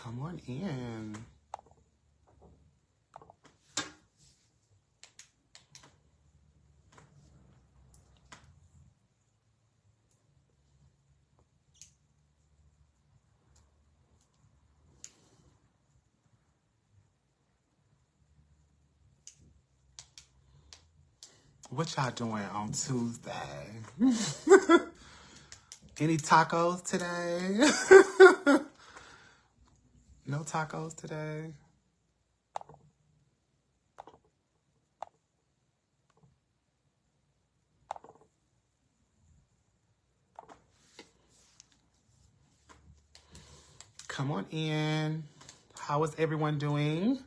Come on in. What y'all doing on Tuesday? Any tacos today? No tacos today? Come on in. How is everyone doing?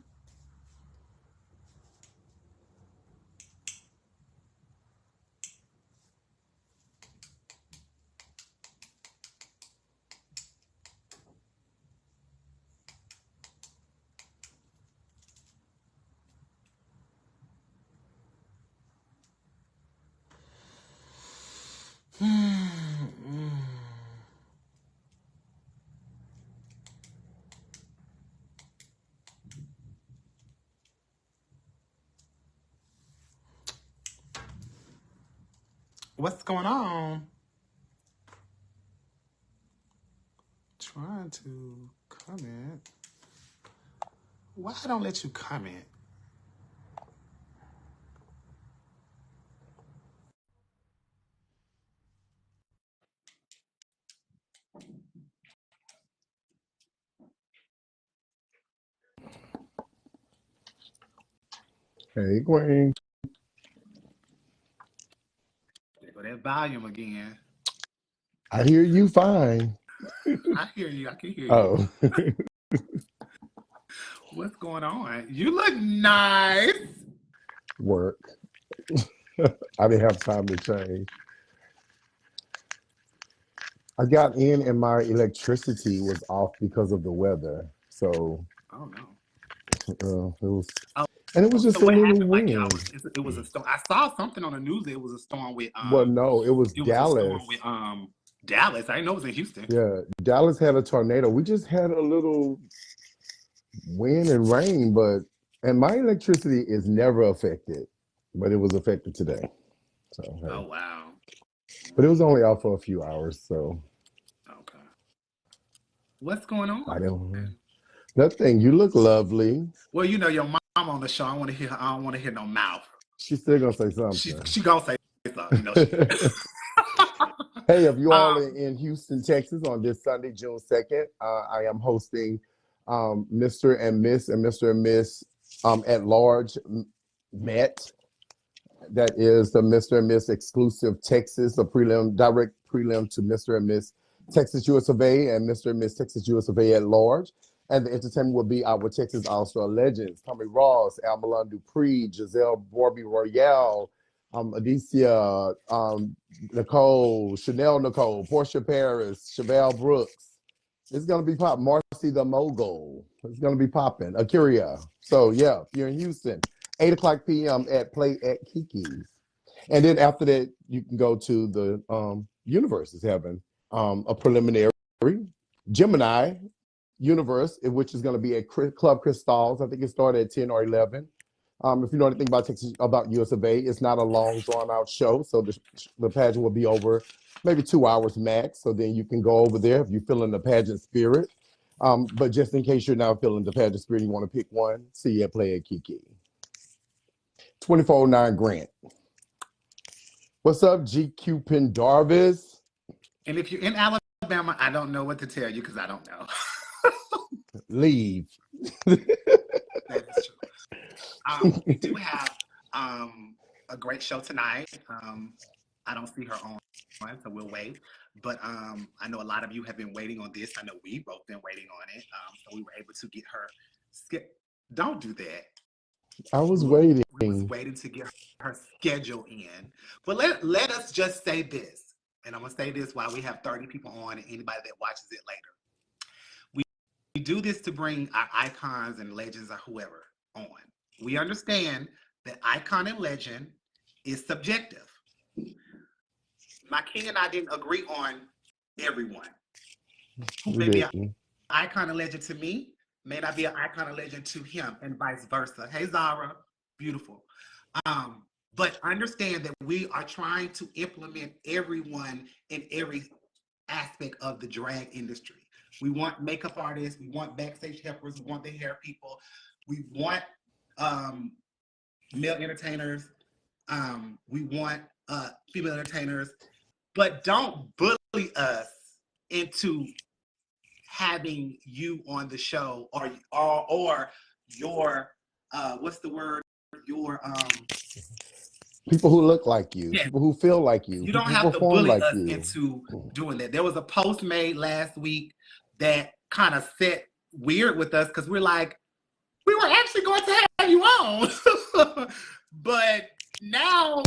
What's going on? Trying to comment. Why I don't let you comment? Hey, Queen. There go that volume again. I hear you fine. I hear you. I can hear you. Oh, What's going on? You look nice. work. I didn't have time to change. I got in and my electricity was off because of the weather. So Oh no. it was, Oh, and it was so just a what little happened? Like wind. it was a storm. I saw something on the news. It was a storm with Well, no, it was It was a storm Dallas. with Dallas. I didn't know it was in Houston. Yeah, Dallas had a tornado. We just had a little wind and rain, and my electricity is never affected, but it was affected today. So, Oh hey. wow. But it was only off for a few hours. So Okay. What's going I on? don't. Nothing. You look lovely. Well, you know your mom on the show. I don't want to hear no mouth. She's still gonna say She something. she gonna say something. You know she is. Hey, if you all are um. in Houston, Texas on this Sunday, June 2nd, I am hosting Mr. and Miss at Large Met. That is the Mr. and Miss exclusive Texas, a direct prelim to Mr. and Miss Texas US of A and Mr. and Miss Texas US of A at Large. And the entertainment will be our Texas All-Star legends, Tommy Ross, Almalon Dupree, Giselle Borby Royale, Adicia, Nicole, Portia Paris, Chevelle Brooks. It's going to be pop. Marcy the Mogul. It's going to be popping. Akira. So, yeah, if you're in Houston, 8 o'clock p.m. at Play at Kiki's. And then after that, you can go to the Universe is having a preliminary Gemini Universe, which is going to be at Club Crystals. I think it started at 10 or 11. If you know anything about Texas, about US of A, it's not a long, drawn-out show. So the pageant will be over maybe 2 hours max. So then you can go over there if you're feeling the pageant spirit. But just in case you're not feeling the pageant spirit, you want to pick one, see you at Play at Kiki. 2409 Grant. What's up, GQ Pendarvis? And if you're in Alabama, I don't know what to tell you because I don't know. Leave. That is true. We do have a great show tonight. I don't see her on, so we'll wait. But I know a lot of you have been waiting on this. I know we both been waiting on it. So we were able to get her. Don't do that. I was waiting. We was waiting to get her schedule in. But let us just say this, and I'm gonna say this while we have 30 people on and anybody that watches it later. We do this to bring our icons and legends or whoever on. We understand that icon and legend is subjective. My king and I didn't agree on everyone. We didn't. icon and legend to me may not be an icon and legend to him, and vice versa. Hey, Zara, beautiful. But understand that we are trying to implement everyone in every aspect of the drag industry. We want makeup artists, we want backstage helpers, we want the hair people, we want male entertainers, we want female entertainers, but don't bully us into having you on the show or your what's the word, your people who look like you, yeah, people who feel like you, you don't people have who to perform bully like us you. into doing that. There was a post made last week that kind of set weird with us because we're like, we were actually going to have you on. But now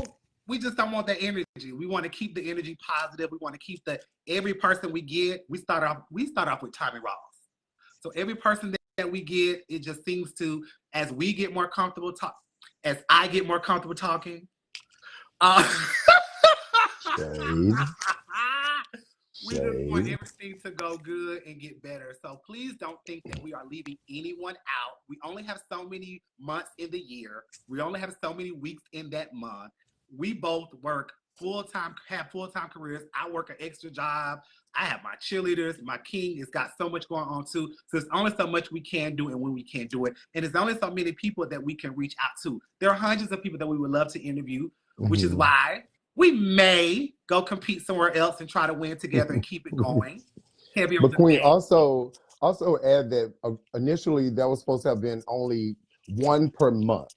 we just don't want that energy. We want to keep the energy positive. We want to keep every person we get, we start off with Tommy Ross. So every person that we get, it just seems to, as we get more comfortable as I get more comfortable talking, Shade. we just want everything to go good and get better. So please don't think that we are leaving anyone out. We only have so many months in the year. We only have so many weeks in that month. We both work full-time, have full-time careers. I work an extra job. I have my cheerleaders. My king has got so much going on too. So there's only so much we can do and when we can't do it. And there's only so many people that we can reach out to. There are hundreds of people that we would love to interview, which is why we may go compete somewhere else and try to win together and keep it going. Heavy on But the Queen, bag. also add that initially that was supposed to have been only one per month.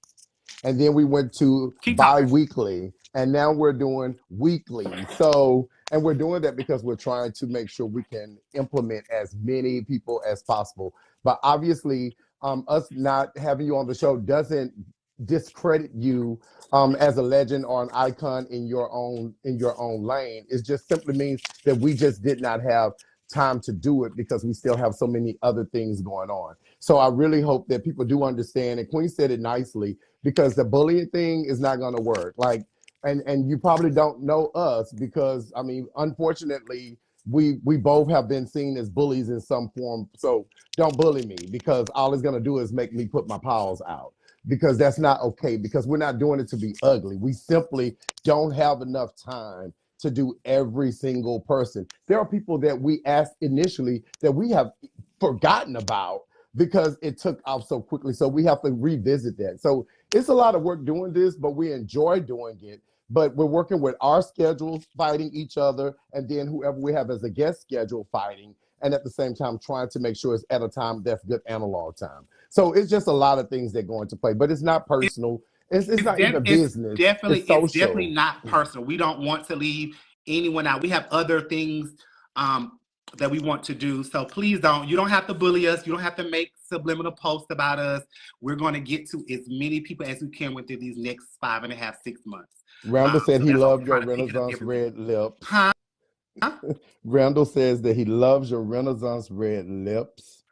And then we went to bi-weekly, and now we're doing weekly. So, and we're doing that because we're trying to make sure we can implement as many people as possible. But obviously, us not having you on the show doesn't discredit you as a legend or an icon in your own lane. It just simply means that we just did not have time to do it because we still have so many other things going on. So I really hope that people do understand, and Queen said it nicely, because the bullying thing is not going to work. Like, and you probably don't know us because, I mean, unfortunately, we both have been seen as bullies in some form. So don't bully me, because all it's going to do is make me put my paws out, because that's not okay, because we're not doing it to be ugly. We simply don't have enough time to do every single person. There are people that we asked initially that we have forgotten about because it took off so quickly. So we have to revisit that. So it's a lot of work doing this, but we enjoy doing it. But we're working with our schedules, fighting each other, and then whoever we have as a guest schedule fighting, and at the same time trying to make sure it's at a time that's good analog time. So it's just a lot of things that go into play, but it's not personal. It's not even business. It's social. It's definitely not personal. We don't want to leave anyone out. We have other things that we want to do. So please you don't have to bully us. You don't have to make subliminal posts about us. We're going to get to as many people as we can within these next 5.5, 6 months. Randall said he loved your Renaissance red lips. Huh? Randall says that he loves your Renaissance red lips.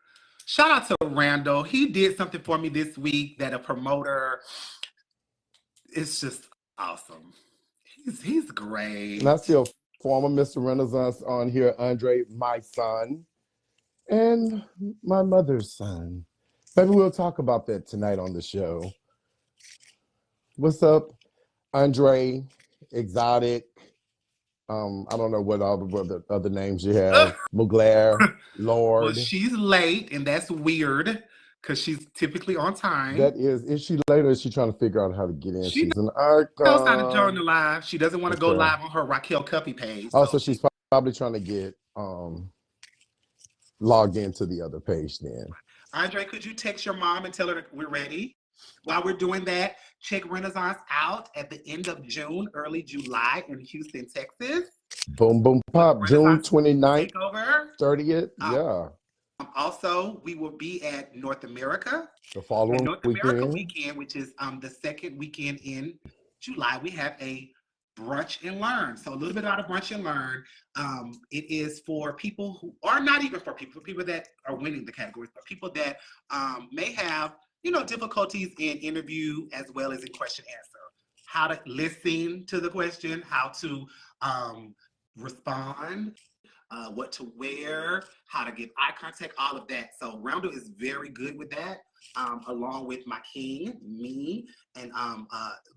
Shout out to Randall. He did something for me this week that a promoter, it's just awesome. He's great. And I see a former Mr. Renaissance on here, Andre, my son, and my mother's son. Maybe we'll talk about that tonight on the show. What's up, Andre, Exotic? I don't know what all the other names you have. Mugler, Lord. Well, she's late, and that's weird because she's typically on time. Is she late, or is she trying to figure out how to get in? She's an icon. She knows how to join the live. She doesn't want to go live on her Raquel Cuppy page. Oh, so she's probably trying to get logged into the other page then. Andre, could you text your mom and tell her that we're ready? While we're doing that, check Renaissance out at the end of June, early July in Houston, Texas. Boom, boom, pop. June 29th, 30th. Yeah. Also, we will be at North America. The following America weekend, which is the second weekend in July, we have a brunch and learn. So a little bit about a brunch and learn. It is for people who are not even for people that are winning the categories, but people that may have, difficulties in interview as well as in question answer. How to listen to the question, how to respond, what to wear, how to get eye contact, all of that. So Roundel is very good with that, along with my king, me, and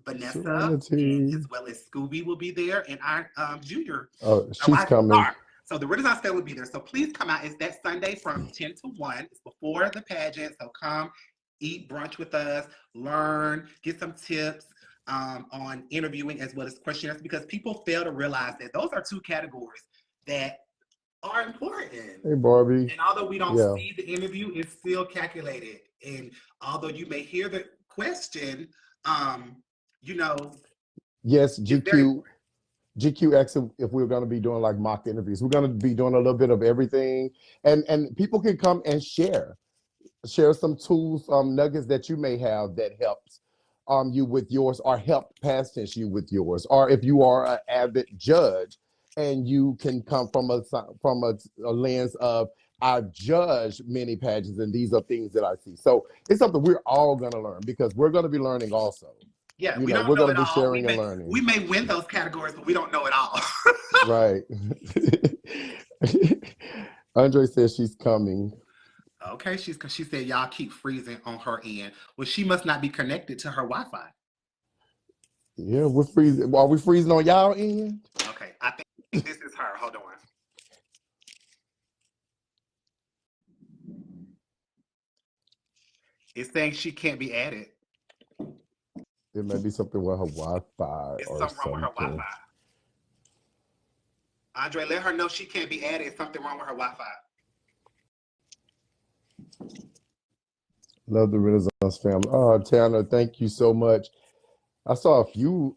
Vanessa, and Serenity. as well as Scooby will be there, and our junior, Oh, our she's rising coming. star. So the Renaissance Fair will be there. So please come out. It's that Sunday from 10 to 1. It's before the pageant. So come eat brunch with us, learn, get some tips on interviewing as well as questionnaires, because people fail to realize that those are two categories that are important. Hey, Barbie. And although we don't Yeah. see the interview, it's still calculated. And although you may hear the question, you know, Yes, it's very GQ. important. GQ asked if we were going to be doing like mock interviews. We're going to be doing a little bit of everything, and people can come and share some tools, nuggets that you may have that helps you with yours, or help past tense you with yours, or if you are an avid judge and you can come from a lens of I've judged many pageants and these are things that I see. So it's something we're all going to learn because we're going to be learning also. Yeah, You we know, don't we're know going it to be all. sharing and We learning. may win those categories, but we don't know it all. Right. Andre says she's coming. Okay, she said y'all keep freezing on her end. Well, she must not be connected to her Wi-Fi. Yeah, we're freezing. Are we freezing on y'all end? Okay, I think this is her. Hold on. It's saying she can't be added. There may be something with her Wi-Fi It's or something wrong with her something. Wi-Fi. Andre, let her know she can't be added. Something wrong with her Wi-Fi. Love the Renaissance family. Oh, Tanner, thank you so much. I saw a few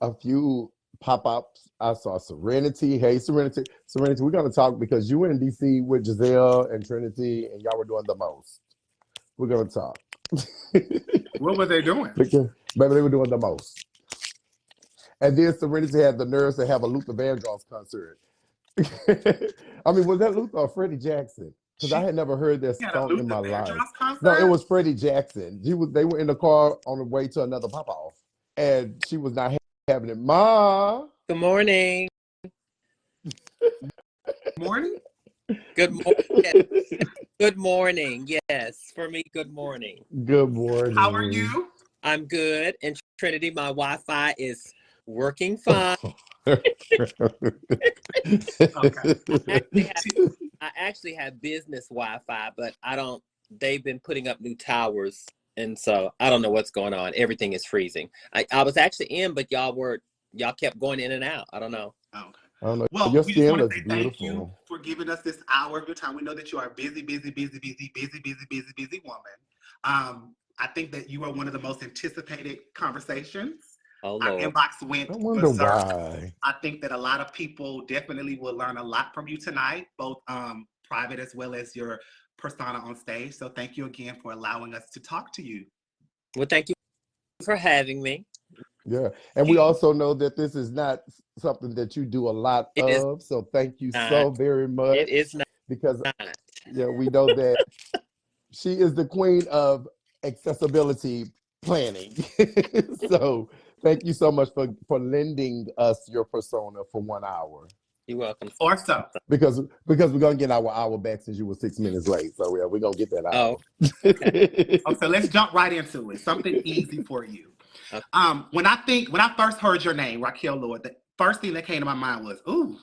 pop-ups. I saw Serenity. Hey, Serenity. Serenity, we're gonna talk because you were in DC with Giselle and Trinity, and y'all were doing the most. We're gonna talk. What were they doing? Because maybe they were doing the most. And then Serenity had the nerves to have a Luther Vandross concert. I mean, was that Luther or Freddie Jackson? Because I She had never heard that had a song in Luther my life. Vandross No, it concert? was Freddie Jackson. They were in the car on the way to another pop off, and she was not having it. Ma, Good morning. Morning? Good morning. Good morning. Yes, for me, good morning. good How are morning. you? I'm good. And Trinity, my Wi-Fi is working fine. Okay. I actually have I actually have business Wi-Fi, but they've been putting up new towers. And so I don't know what's going on. Everything is freezing. I was actually in, but y'all kept going in and out. I don't know. Okay. I don't know. Well, Your we just skin want to looks say thank you beautiful. for giving us this hour of your time. We know that you are a busy, busy, busy, busy, busy, busy, busy, busy woman. I think that you are one of the most anticipated conversations. Oh Our Lord. inbox went I wonder berserk. why. I think that a lot of people definitely will learn a lot from you tonight, both private as well as your persona on stage. So thank you again for allowing us to talk to you. Well, thank you for having me. Yeah. And we also know that this is not something that you do a lot It is of. So thank you not. so very It much. is Because not. yeah, we know that she is the queen of accessibility planning. So thank you so much for lending us your persona for 1 hour. You're welcome. Or so. Because we're gonna get our hour back since you were 6 minutes late. So yeah, we're gonna get that Oh, hour. okay. Oh, so let's jump right into it. Something easy for you. Okay. When I first heard your name, Raquell Lord, the first thing that came to my mind was, ooh,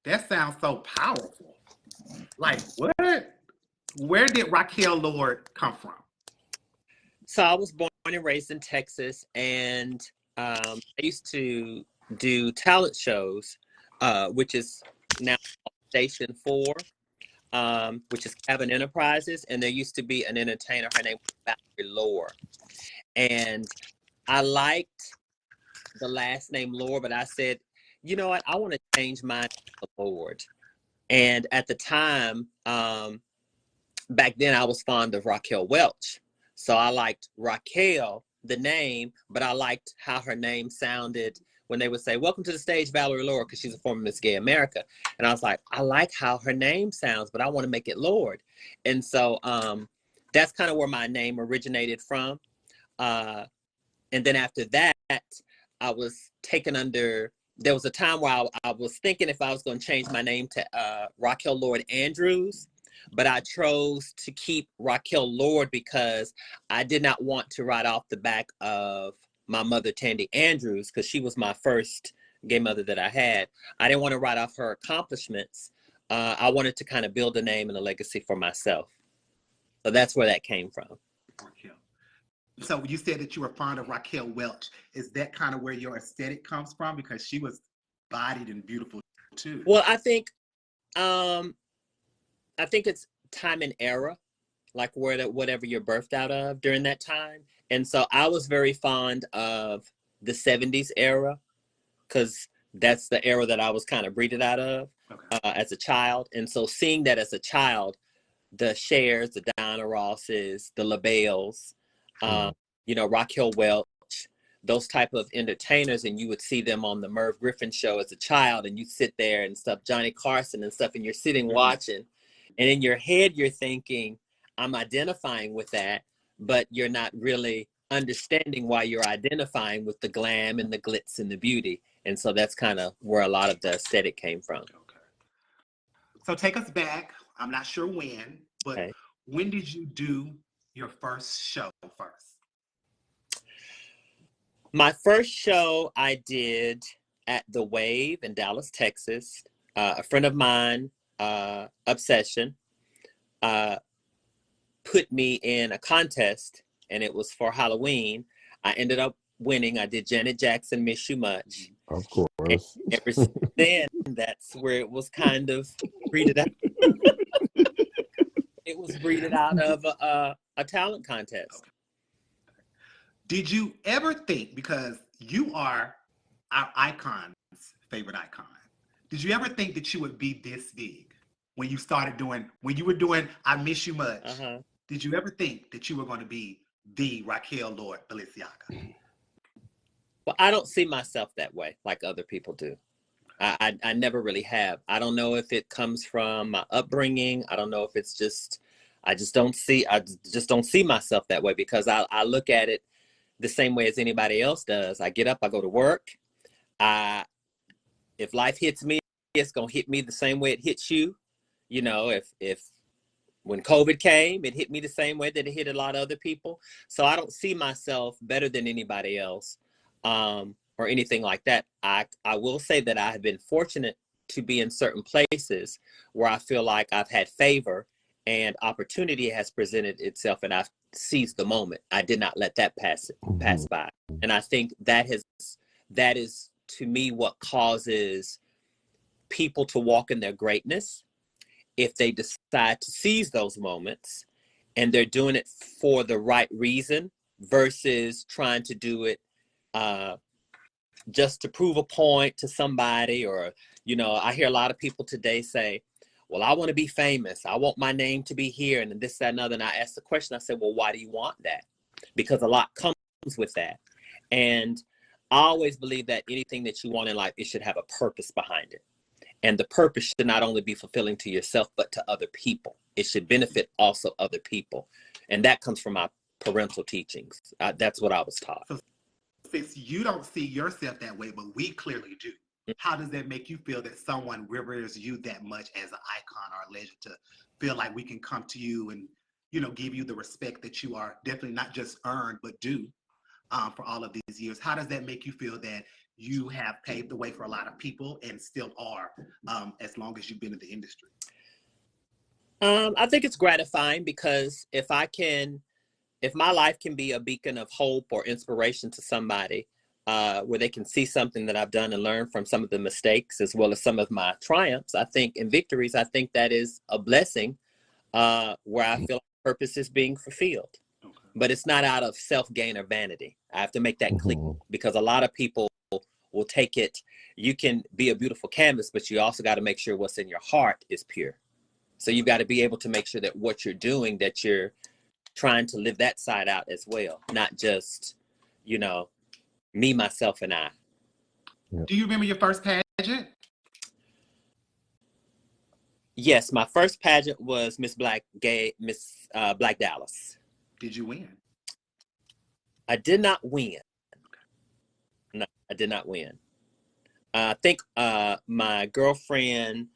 that sounds so powerful. Like, what? Where did Raquell Lord come from? So I was born and raised in Texas, and I used to do talent shows, which is now Station 4, which is Cabin Enterprises. And there used to be an entertainer, her name was Valerie Lord. And I liked the last name Lord, but I said, you know what? I want to change mine to Lord. And at the time, back then I was fond of Raquel Welch. So I liked Raquel, the name, but I liked how her name sounded when they would say, welcome to the stage, Valerie Lord, because she's a former Miss Gay America. And I was like, I like how her name sounds, but I want to make it Lord. And so that's kind of where my name originated from. And then after that, I was taken under there was a time where I was thinking if I was going to change my name to Raquell Lord Andrews, but I chose to keep Raquell Lord because I did not want to write off the back of my mother, Tandy Andrews, because she was my first gay mother that I had. I didn't want to write off her accomplishments. I wanted to kind of build a name and a legacy for myself. So that's where that came from. Raquell. So you said that you were fond of Raquel Welch. Is that kind of where your aesthetic comes from? Because she was bodied and beautiful too. Well, I think it's time and era, like whatever you're birthed out of during that time. And so I was very fond of the 70s era because that's the era that I was kind of breeded out of as a child. And so seeing that as a child, the Chers, the Diana Rosses, the LaBelles, Raquel Welch, those type of entertainers, and you would see them on the Merv Griffin show as a child, and you sit there and stuff, Johnny Carson and stuff, and you're sitting watching, and in your head you're thinking, I'm identifying with that, but you're not really understanding why you're identifying with the glam and the glitz and the beauty. And so that's kind of where a lot of the aesthetic came from. Okay. So take us back. I'm not sure when, but when did you do your first show first? My first show I did at the Wave in Dallas, Texas. A friend of mine, Obsession, put me in a contest, and it was for Halloween. I ended up winning. I did Janet Jackson, Miss You Much. Of course. And ever since then, that's where it was kind of breeded out. It was breeded out of a talent contest. Did you ever think, because you are our icon's favorite icon, did you ever think that you would be this big when you were doing I Miss You Much? Did you ever think that you were going to be the Raquell Lord Balenciaga? Well, I don't see myself that way like other people do. I never really have. I don't know if it comes from my upbringing. I don't know if it's just, I just don't see myself that way, because I look at it the same way as anybody else does. I get up, I go to work. If life hits me, it's going to hit me the same way it hits you. You know, if when COVID came, it hit me the same way that it hit a lot of other people. So I don't see myself better than anybody else. Or anything like that. I will say that I have been fortunate to be in certain places where I feel like I've had favor and opportunity has presented itself, and I've seized the moment. I did not let that pass by. And I think that is to me what causes people to walk in their greatness if they decide to seize those moments and they're doing it for the right reason versus trying to do it just to prove a point to somebody. Or, I hear a lot of people today say, well, I want to be famous. I want my name to be here and this, that, and other. And I asked the question, I said, well, why do you want that? Because a lot comes with that. And I always believe that anything that you want in life, it should have a purpose behind it. And the purpose should not only be fulfilling to yourself, but to other people. It should benefit also other people. And that comes from my parental teachings. That's what I was taught. So since you don't see yourself that way, but we clearly do, how does that make you feel that someone reveres you that much as an icon or a legend, to feel like we can come to you and, give you the respect that you are definitely not just earned, but due for all of these years? How does that make you feel that you have paved the way for a lot of people and still are, as long as you've been in the industry? I think it's gratifying, because if my life can be a beacon of hope or inspiration to somebody, where they can see something that I've done and learn from some of the mistakes as well as some of my triumphs, I think, and victories, I think that is a blessing, where I feel like purpose is being fulfilled. Okay. But it's not out of self-gain or vanity. I have to make that clear, because a lot of people will take it. You can be a beautiful canvas, but you also got to make sure what's in your heart is pure. So you've got to be able to make sure that what you're doing, that you're trying to live that side out as well, not just, me, myself, and I. Do you remember your first pageant? Yes, my first pageant was Miss Black Dallas. Did you win? I did not win. No, I did not win. I think my girlfriend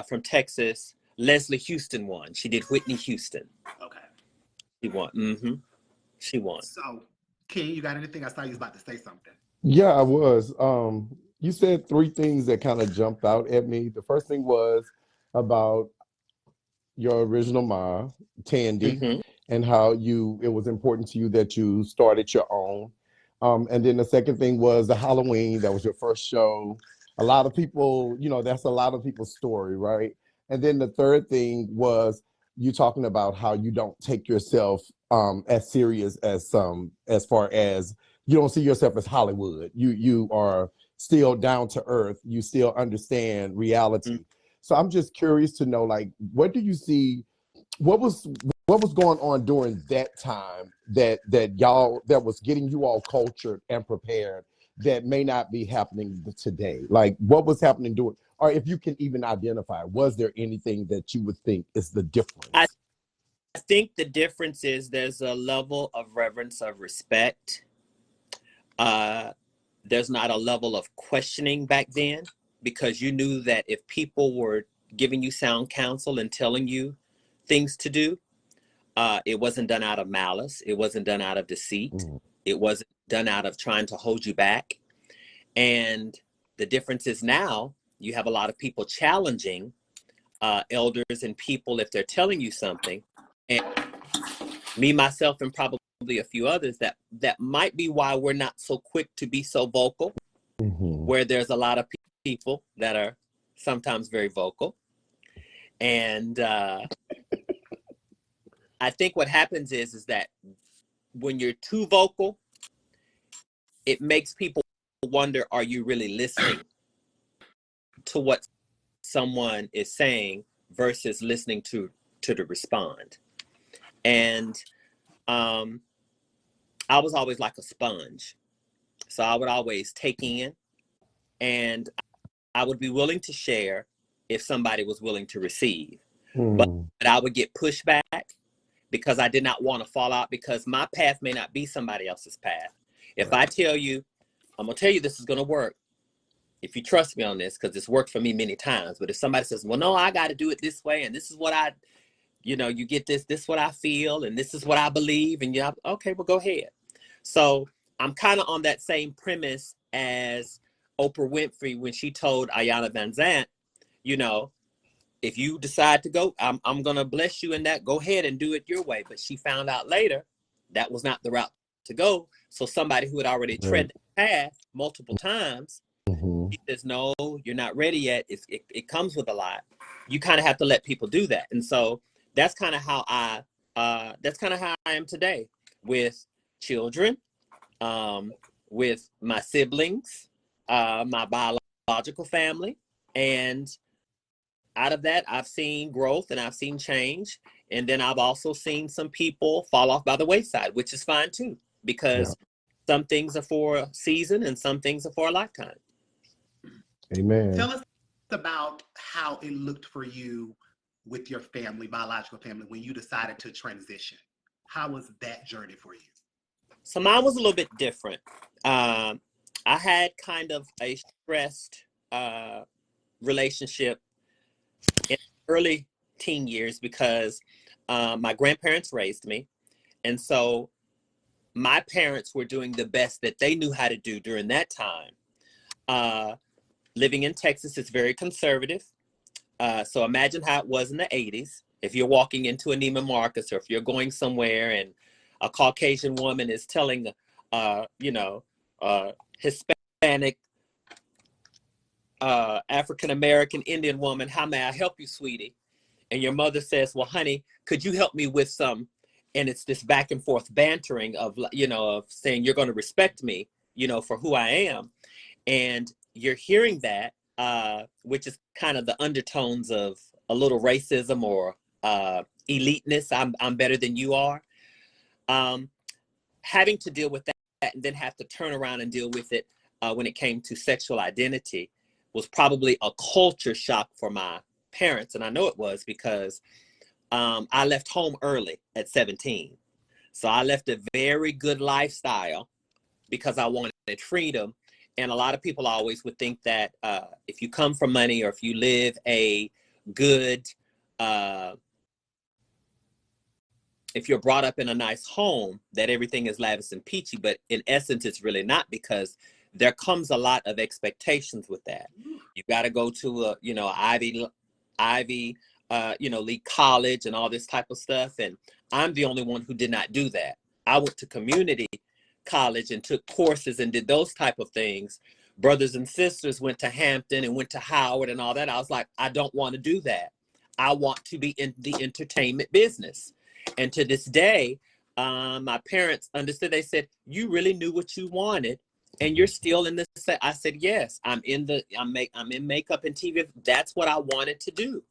from Texas, Leslie Houston, won. She did Whitney Houston. Okay. She won. Mm-hmm. She won. So, King, you got anything? I saw you was about to say something. Yeah, I was. You said three things that kind of jumped out at me. The first thing was about your original ma, Tandy, Mm-hmm. and how it was important to you that you started your own. And then the second thing was the Halloween. That was your first show. A lot of people, that's a lot of people's story, right? And then the third thing was you talking about how you don't take yourself as serious as far as you don't see yourself as Hollywood. You are still down to earth. You still understand reality. So I'm just curious to know, like, what do you see? What was what was going on during that time that was getting you all cultured and prepared that may not be happening today? Like, what was happening during, or if you can even identify, was there anything that you would think is the I difference? think the difference is there's a level of reverence, of respect. Uh, there's not a level of questioning back then because you knew that if people were giving you sound counsel and telling you things to do, it wasn't done out of malice. It wasn't done out of deceit. Mm, It wasn't done out of trying to hold you back. And the difference is now you have a lot of people challenging elders and people if they're telling you something. And me, myself, and probably a few others that might be why we're not so quick to be so vocal, mhm, where there's a lot of people that are sometimes very vocal. And I think what happens is that when you're too vocal, it makes people wonder, are you really listening to what someone is saying versus listening to the respond? And I was always like a sponge. So I would always take in, and I would be willing to share if somebody was willing to receive. But mm, I would get pushback because I did not want to fall out because my path may not be somebody else's path. If right. I tell you, I'm going to tell you this is going to work, if you trust me on this, because it's worked for me many times. But if somebody says, well, no, I got to do it this way, and this is what you get this is what I feel, and this is what I believe, and yeah, okay, well, go ahead. So I'm kind of on that same premise as Oprah Winfrey when she told Ayanna Van Zant, you know, if you decide to go, I'm going to bless you in that. Go ahead and do it your way. But she found out later that was not the route to go. So somebody who had already Right. tread the path multiple times, Mhm. he says, no, you're not ready yet. It comes with a lot. You kind of have to let people do that. And so that's kind of how I am today with children, with my siblings, my biological family. And out of that, I've seen growth and I've seen change. And then I've also seen some people fall off by the wayside, which is fine too, Yeah. because some things are for a season and some things are for a lifetime. Amen. Tell us about how it looked for you with your family, biological family, when you decided to transition. How was that journey for you? So mine was a little bit different. Um, I had kind of a stressed relationship in early teen years because my grandparents raised me. And so my parents were doing the best that they knew how to do during that time. Uh, Living in Texas is very conservative. So imagine how it was in the 80s. If you're walking into a Neiman Marcus or if you're going somewhere and a Caucasian woman is telling, Hispanic, African American, Indian woman, how may I help you, sweetie? And your mother says, well, honey, could you help me with some? And it's this back and forth bantering of saying you're going to respect me, for who I am. And you're hearing that, which is kind of the undertones of a little racism or eliteness. I'm better than you are. Um, Having to deal with that and then have to turn around and deal with it when it came to sexual identity was probably a culture shock for my parents. And I know it was because I left home early at 17. So I left a very good lifestyle because I wanted freedom. And a lot of people always would think that if you come from money, or if you live a good, if you're brought up in a nice home, that everything is lavish and peachy. But in essence, it's really not, because there comes a lot of expectations with that. You got to go to a, Ivy, League college and all this type of stuff. And I'm the only one who did not do that. I went to community college and took courses and did those type of things. Brothers and sisters went to Hampton and went to Howard and all that. I was like, I don't want to do that. I want to be in the entertainment business. And to this day, my parents understood. They said, you really knew what you wanted, and you're still in this. I said, yes, I'm in makeup and TV. That's what I wanted to do.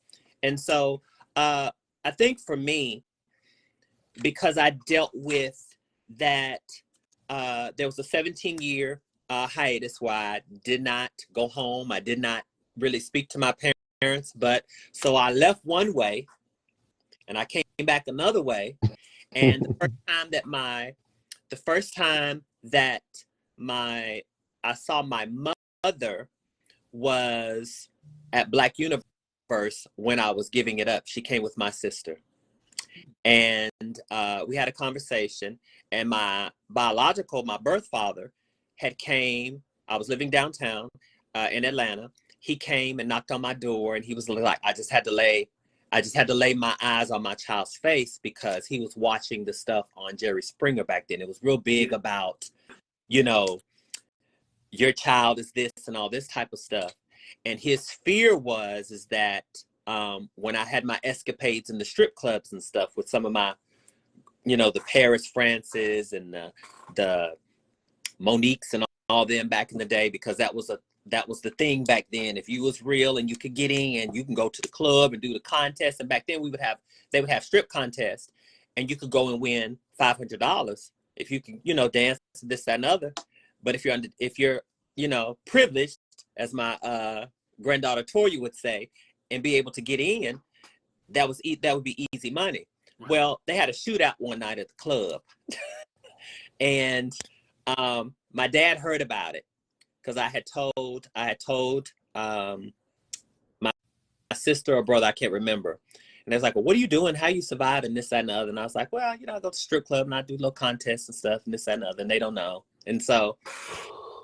And so I think for me, because I dealt with that, there was a 17-year hiatus where I did not go home. I did not really speak to my parents. But so I left one way and I came back another way. And the first time that I saw my mother was at Black Universe when I was giving it up. She came with my sister. And we had a conversation, and my birth father had came. I was living downtown in Atlanta. He came and knocked on my door, and he was like, I just had to lay my eyes on my child's face, because he was watching the stuff on Jerry Springer back then. It was real big about, your child is this and all this type of stuff. And his fear is that when I had my escapades in the strip clubs and stuff with some of my, the Paris Frances and the Moniques and all them back in the day, because that was the thing back then. If you was real and you could get in, you can go to the club and do the contest. And back then they would have strip contests, and you could go and win $500 if you can, dance this, that, and other. But if you're privileged, as my granddaughter Toya would say, and be able to get in, that would be easy money. Right. Well, they had a shootout one night at the club, and my dad heard about it, because I had told my sister or brother, I can't remember. And they was like, well, what are you doing? How you surviving this, that, and the other? And I was like, well, I go to the strip club and I do little contests and stuff and this, that, and the other. And they don't know. And so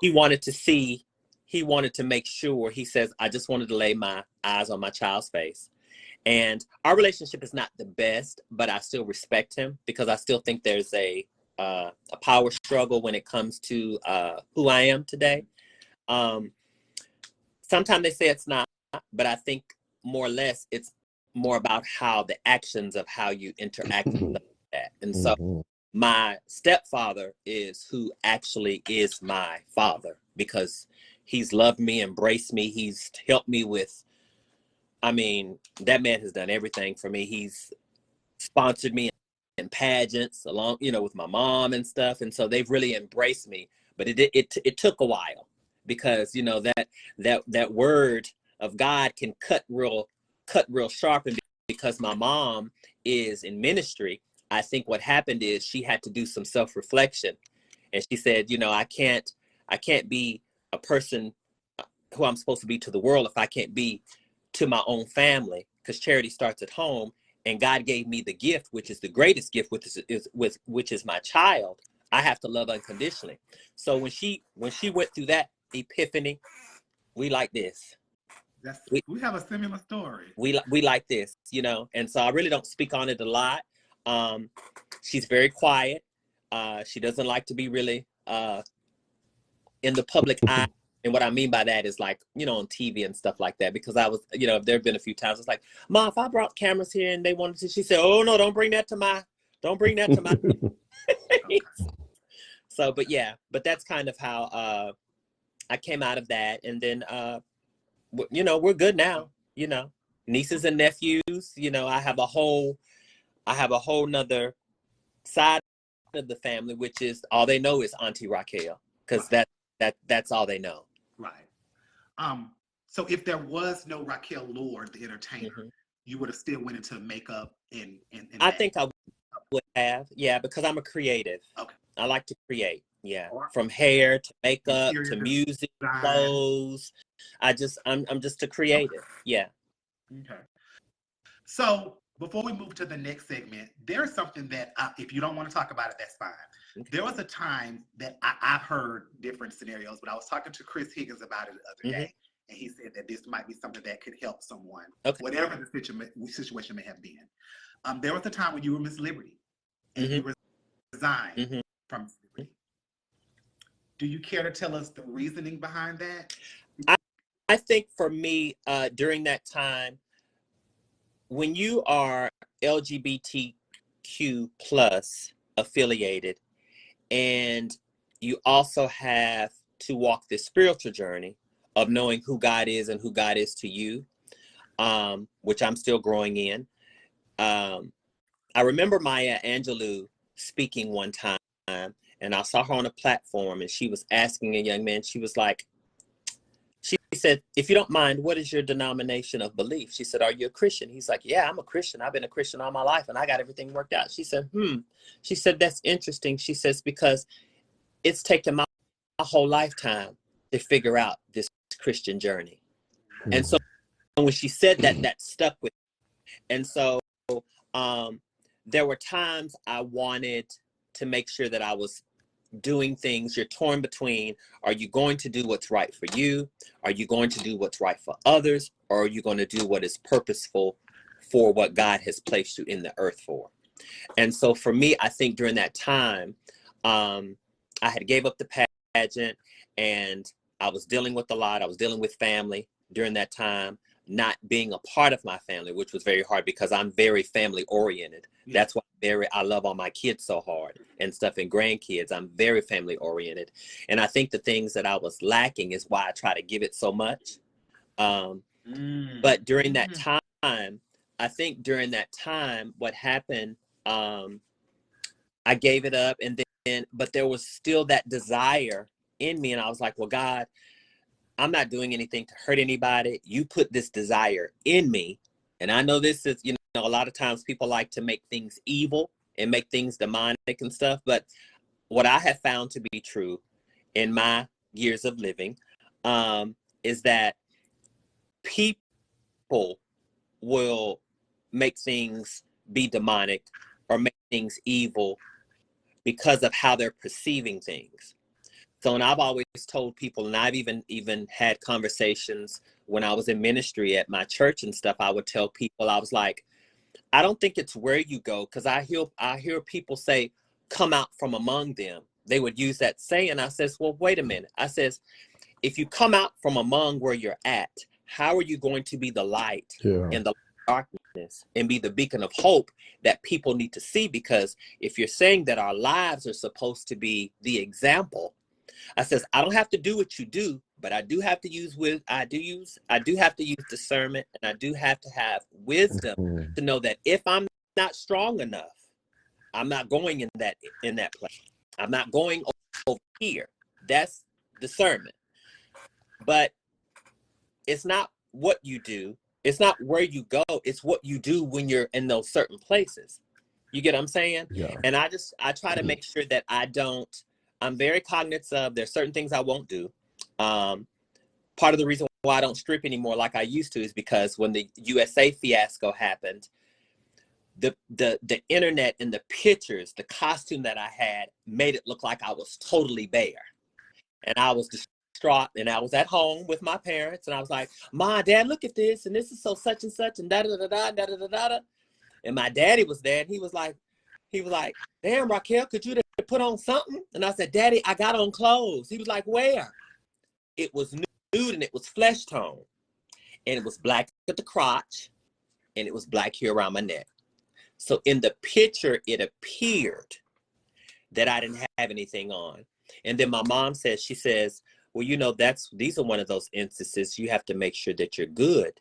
he wanted to make sure. He says, I just wanted to lay my eyes on my child's face. And our relationship is not the best, but I still respect him, because I still think there's a power struggle when it comes to who I am today. Sometimes they say it's not, but I think more or less it's more about how the actions of how you interact with that. And so my stepfather is who actually is my father, because he's loved me, embraced me. He's helped me with, that man has done everything for me. He's sponsored me in pageants along, with my mom and stuff. And so they've really embraced me, but it took a while, because, that word of God can cut real sharp. And because my mom is in ministry, I think what happened is she had to do some self-reflection. And she said, I can't be a person who I'm supposed to be to the world if I can't be to my own family, because charity starts at home. And God gave me the gift, which is the greatest gift, which is my child. I have to love unconditionally. So when she went through that epiphany, we like this. We have a similar story. We like this, and so I really don't speak on it a lot. She's very quiet. She doesn't like to be really in the public eye. And what I mean by that is, like, on TV and stuff like that, because I was, there have been a few times it's like, Mom, if I brought cameras here and they wanted to, she said, oh no, don't bring that to my. So, but that's kind of how I came out of that. And then, we're good now, nieces and nephews, I have a whole nother side of the family, which is all they know is Auntie Raquel, because that's all they know. Right. So if there was no Raquell Lord, the entertainer, you would have still went into makeup and I think I would have, because I'm a creative. Okay. I like to create. Yeah. or From hair to makeup interior to music, design. clothes. I'm just a creative. Yeah. Okay. So before we move to the next segment, there's something that if you don't want to talk about it, that's fine. Okay. There was a time that I've heard different scenarios, but I was talking to Chris Higgins about it the other day, and he said that this might be something that could help someone, Okay. whatever the situation may have been. There was a time when you were Miss Liberty, and Mm-hmm. you resigned Mm-hmm. from Miss Liberty. Do you care to tell us the reasoning behind that? I think for me, during that time, when you are LGBTQ plus affiliated, and you also have to walk this spiritual journey of knowing who God is and who God is to you, which I'm still growing in. I remember Maya Angelou speaking one time, and I saw her on a platform, and she was asking a young man, she said, if you don't mind, what is your denomination of belief? She said, are you a Christian? He's like, yeah, I'm a Christian. I've been a Christian all my life, and I got everything worked out. She said, She said, that's interesting. She says, because it's taken my whole lifetime to figure out this Christian journey. And so when she said that, that stuck with me. And so there were times I wanted to make sure that I was doing things. You're torn between, are you going to do what's right for you? Are you going to do what's right for others? Or are you going to do what is purposeful for what God has placed you in the earth for? And so for me, I think during that time, I had gave up the pageant, and I was dealing with a lot. I was dealing with family during that time, not being a part of my family, which was very hard because I'm very family oriented. Yeah. That's why I love all my kids so hard and stuff, and grandkids. I'm very family oriented. And I think the things that I was lacking is why I try to give it so much. But during that time, I think during that time, what happened, I gave it up, and then, but there was still that desire in me. And I was like, well, God, I'm not doing anything to hurt anybody. You put this desire in me. And I know this is, a lot of times people like to make things evil and make things demonic and stuff. But what I have found to be true in my years of living is that people will make things be demonic or make things evil because of how they're perceiving things. So, and I've always told people, and I've even had conversations when I was in ministry at my church and stuff, I would tell people, I was like, I don't think it's where you go, because I hear people say, come out from among them. They would use that saying. I says, well, wait a minute. I says, if you come out from among where you're at, how are you going to be the light in the darkness and be the beacon of hope that people need to see? Because if you're saying that our lives are supposed to be the example, I says, I don't have to do what you do, but I do have to use discernment, and I do have to have wisdom to know that if I'm not strong enough, I'm not going in that place. I'm not going over here. That's discernment. But it's not what you do. It's not where you go. It's what you do when you're in those certain places. You get what I'm saying? Yeah. And I try to make sure that I'm very cognizant of, there's certain things I won't do. Part of the reason why I don't strip anymore like I used to is because when the USA fiasco happened, the internet and the pictures, the costume that I had made it look like I was totally bare. And I was distraught, and I was at home with my parents, and I was like, Ma, Dad, look at this, and this is so such and such, and da da da da da da da da. And my daddy was there, and he was like, damn, Raquel, could you put on something? And I said, Daddy, I got on clothes. He was like, where? It was nude, and it was flesh tone, and it was black at the crotch, and it was black here around my neck. So in the picture, it appeared that I didn't have anything on. And then my mom says, she says, well, these are one of those instances you have to make sure that your good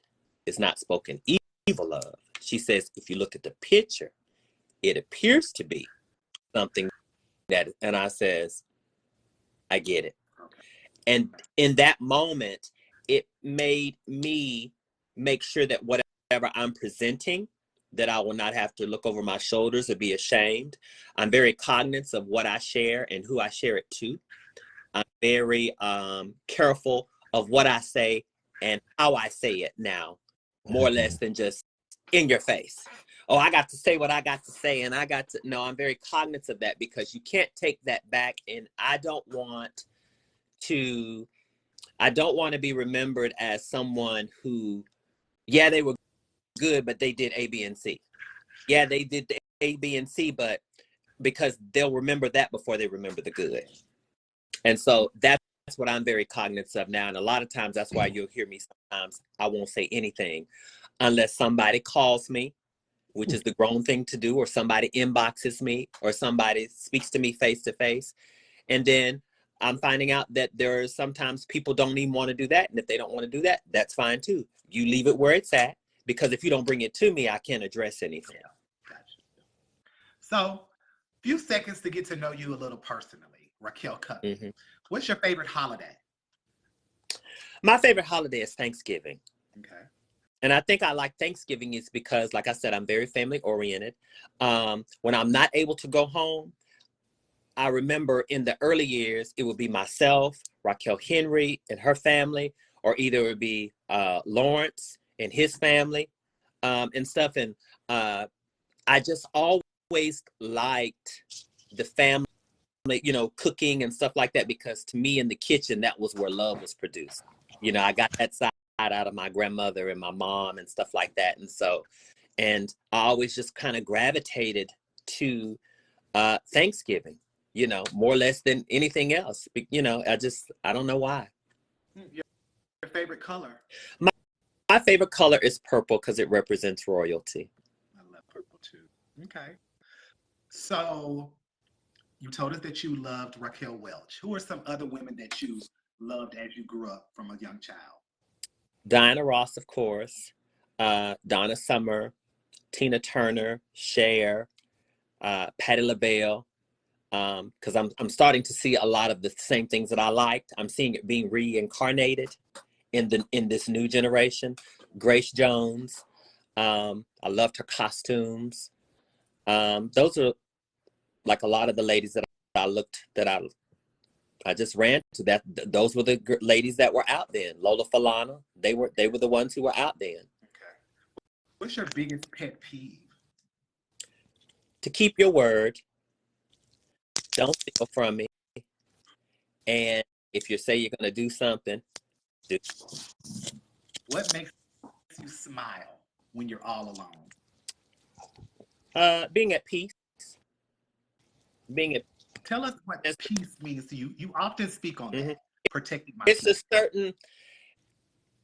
is not spoken evil of. She says, if you look at the picture, it appears to be something that, and I says, I get it. And in that moment, it made me make sure that whatever I'm presenting that I will not have to look over my shoulders or be ashamed. I'm very cognizant of what I share and who I share it to. I'm very careful of what I say and how I say it now, more or less than just in your face. Oh, I got to say what I got to say, and no, I'm very cognizant of that, because you can't take that back. And I don't want to be remembered as someone who, yeah, they were good, but they did A, B, and C. Yeah, they did the A, B, and C, but because they'll remember that before they remember the good. And so that's what I'm very cognizant of now. And a lot of times that's why you'll hear me sometimes, I won't say anything unless somebody calls me, which is the grown thing to do, or somebody inboxes me, or somebody speaks to me face to face. And then I'm finding out that there are sometimes people don't even want to do that. And if they don't want to do that, that's fine too. You leave it where it's at, because if you don't bring it to me, I can't address anything. Gotcha. So, few seconds to get to know you a little personally, Raquell Cuppy. Mm-hmm. What's your favorite holiday? My favorite holiday is Thanksgiving. Okay. And I think I like Thanksgiving is because, like I said, I'm very family oriented. When I'm not able to go home, I remember in the early years, it would be myself, Raquel Henry and her family, or either it would be Lawrence and his family and stuff. And I just always liked the family, you know, cooking and stuff like that, because to me in the kitchen, that was where love was produced. You know, I got that side out of my grandmother and my mom and stuff like that. And so, and I always just kind of gravitated to Thanksgiving, you know, more or less than anything else. You know, I don't know why. Your favorite color? My favorite color is purple because it represents royalty. I love purple too. Okay. So you told us that you loved Raquel Welch. Who are some other women that you loved as you grew up from a young child? Diana Ross, of course, Donna Summer, Tina Turner, Cher, Patti LaBelle, because I'm starting to see a lot of the same things that I liked. I'm seeing it being reincarnated in this new generation. Grace Jones, I loved her costumes. Those are like a lot of the ladies that I just ran to. That those were the ladies that were out then. Lola Falana, they were the ones who were out then. Okay. What's your biggest pet peeve? To keep your word, don't steal from me, and if you say you're going to do something, do. What makes you smile when you're all alone? Being at peace. Being at Tell us what peace means to you. You often speak on that. Protecting my It's peace. a certain,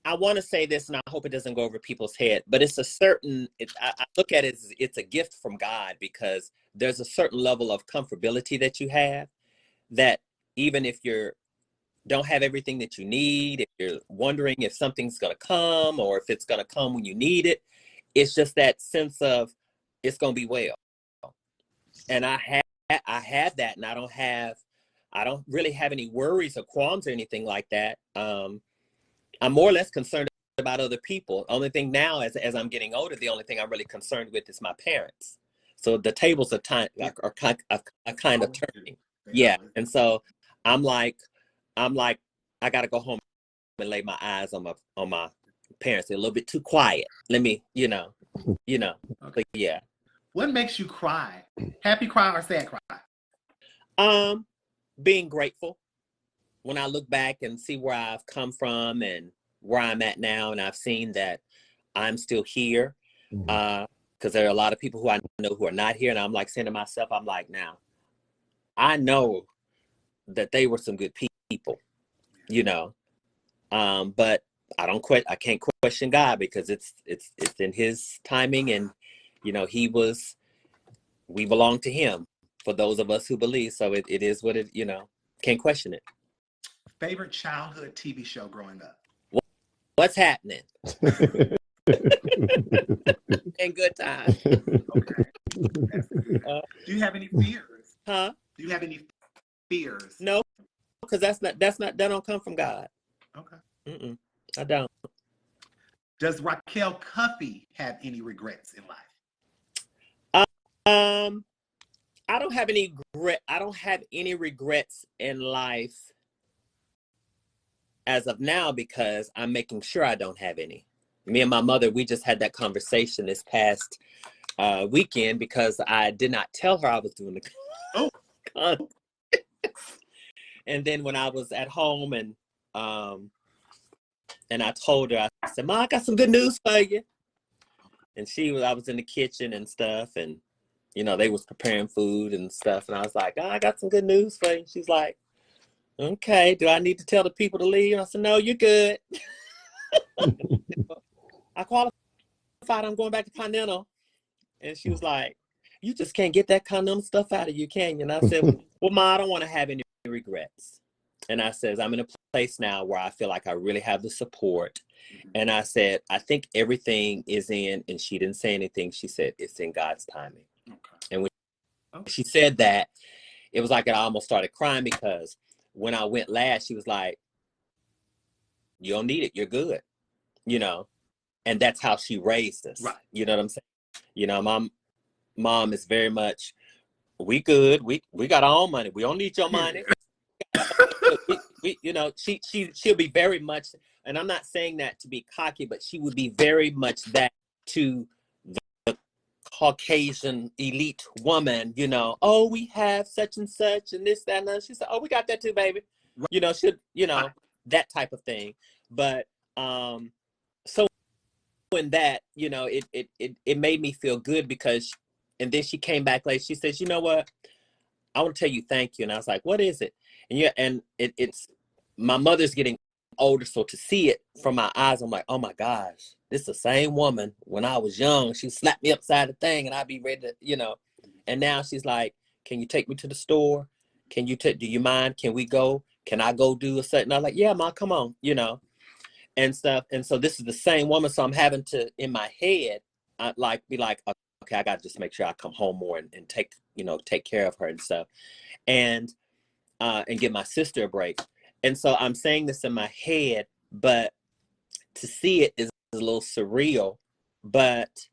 I want to say this, and I hope it doesn't go over people's head, but it's a certain, I look at it as it's a gift from God, because there's a certain level of comfortability that you have, that even if you don't have everything that you need, if you're wondering if something's going to come or if it's going to come when you need it, it's just that sense of it's going to be well. And I have that, and I don't really have any worries or qualms or anything like that. I'm more or less concerned about other people. Only thing now, as I'm getting older, the only thing I'm really concerned with is my parents. So the tables are kind of turning. Yeah. And so I'm like, I got to go home and lay my eyes on my parents. They're a little bit too quiet. Let me, okay. But yeah. What makes you cry? Happy cry or sad cry? Being grateful. When I look back and see where I've come from and where I'm at now, and I've seen that I'm still here, because there are a lot of people who I know who are not here, and I'm like saying to myself, I'm like, now, I know that they were some good people, but I can't question God, because it's in His timing, and we belong to Him, for those of us who believe. So it is what it, can't question it. Favorite childhood TV show growing up? What's happening? And Good Time. Okay. That's good. Do you have any fears? Huh? Do you have any fears? No, because that don't come from God. Okay. I don't. Does Raquell Cuppy have any regrets in life? I don't have any regrets in life as of now because I'm making sure I don't have any. Me and my mother, we just had that conversation this past weekend because I did not tell her I was doing the content. And then when I was at home and I told her, I said, "Ma, I got some good news for you." And I was in the kitchen and stuff, and they was preparing food and stuff, and I was like, "Oh, I got some good news for you." And she's like, "Okay, do I need to tell the people to leave?" I said, "No, you're good." I qualified. I'm going back to Continental. And she was like, "You just can't get that Continental stuff out of you, can you?" And I said, "Well, Ma, I don't want to have any regrets." And I says, "I'm in a place now where I feel like I really have the support." And I said, "I think everything is in," and she didn't say anything. She said, "It's in God's timing." Okay. And when she said that, it was like I almost started crying because when I went last, she was like, "You don't need it. You're good." And that's how she raised us. Right. You know what I'm saying? My mom is very much, "We good. We got our own money. We don't need your money." She'll be very much, and I'm not saying that to be cocky, but she would be very much that to the Caucasian elite woman, "Oh, we have such and such and this, that, and that." She said, "Oh, we got that too, baby." Right. That type of thing. But so in that, it made me feel good because, and then she came back later. She says, "You know what? I want to tell you thank you." And I was like, "What is it?" And it's my mother's getting older, so to see it from my eyes, I'm like, "Oh my gosh, this is the same woman when I was young. She slapped me upside the thing, and I'd be ready to, And now she's like, "Can you take me to the store? Do you mind? Can we go? Can I go do a certain?" I'm like, "Yeah, Ma, come on," and stuff. And so this is the same woman. So I'm having to, in my head, be like, "Okay, I got to just make sure I come home more and take care of her and stuff." And give my sister a break. And so I'm saying this in my head, but to see it is a little surreal, but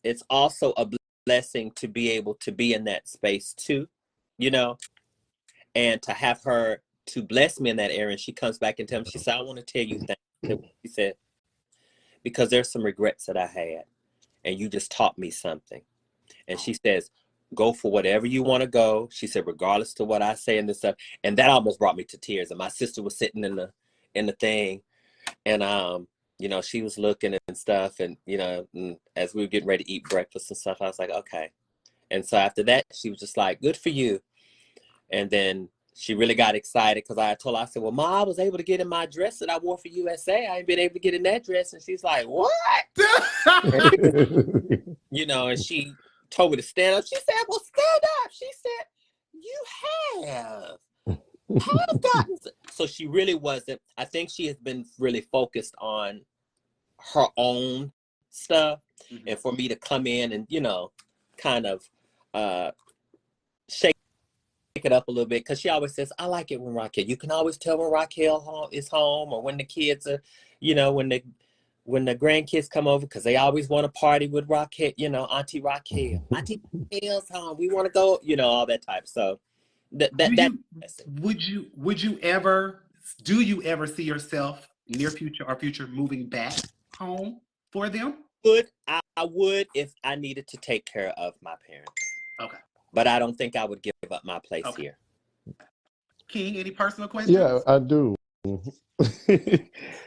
it's also a blessing to be able to be in that space too, and to have her to bless me in that area. And she comes back and tells me, she said, "I want to tell you thanks." She said, "Because there's some regrets that I had, and you just taught me something." And she says, "Go for whatever you want to go." She said, "Regardless to what I say and this stuff." And that almost brought me to tears. And my sister was sitting in the thing, and she was looking and stuff, and and as we were getting ready to eat breakfast and stuff, I was like, "Okay." And so after that, she was just like, "Good for you." And then she really got excited because I told her, I said, "Well, Ma, I was able to get in my dress that I wore for USA. I ain't been able to get in that dress." And she's like, "What?" And she told me to stand up. She said, "Well, stand up." She said, "You have gotten." So she really wasn't. I think she has been really focused on her own stuff. Mm-hmm. And for me to come in and, kind of shake it up a little bit, because she always says, "I like it when Raquel." You can always tell when Raquel is home, or when the kids are, when the grandkids come over, because they always want to party with Raquel, Auntie Raquel. Auntie Raquel's home. We want to go, all that type. So do you ever see yourself near future or future moving back home for them? I would if I needed to take care of my parents. Okay. But I don't think I would give up my place here. King, any personal questions? Yeah, I do.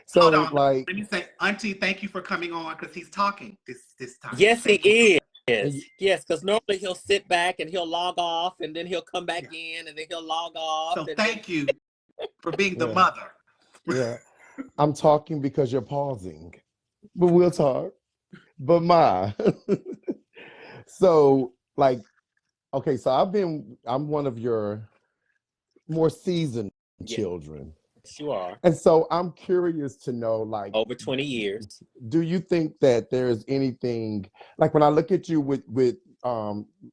So, hold on, let me say, Auntie, thank you for coming on, because he's talking this time. Yes, he is. Yes, because normally he'll sit back and he'll log off, and then he'll come back in, and then he'll log off. So thank you for being the mother. Yeah, I'm talking because you're pausing, but we'll talk. But so okay, so I'm one of your more seasoned children. You are. And so I'm curious to know, over 20 years. Do you think that there's anything, when I look at you with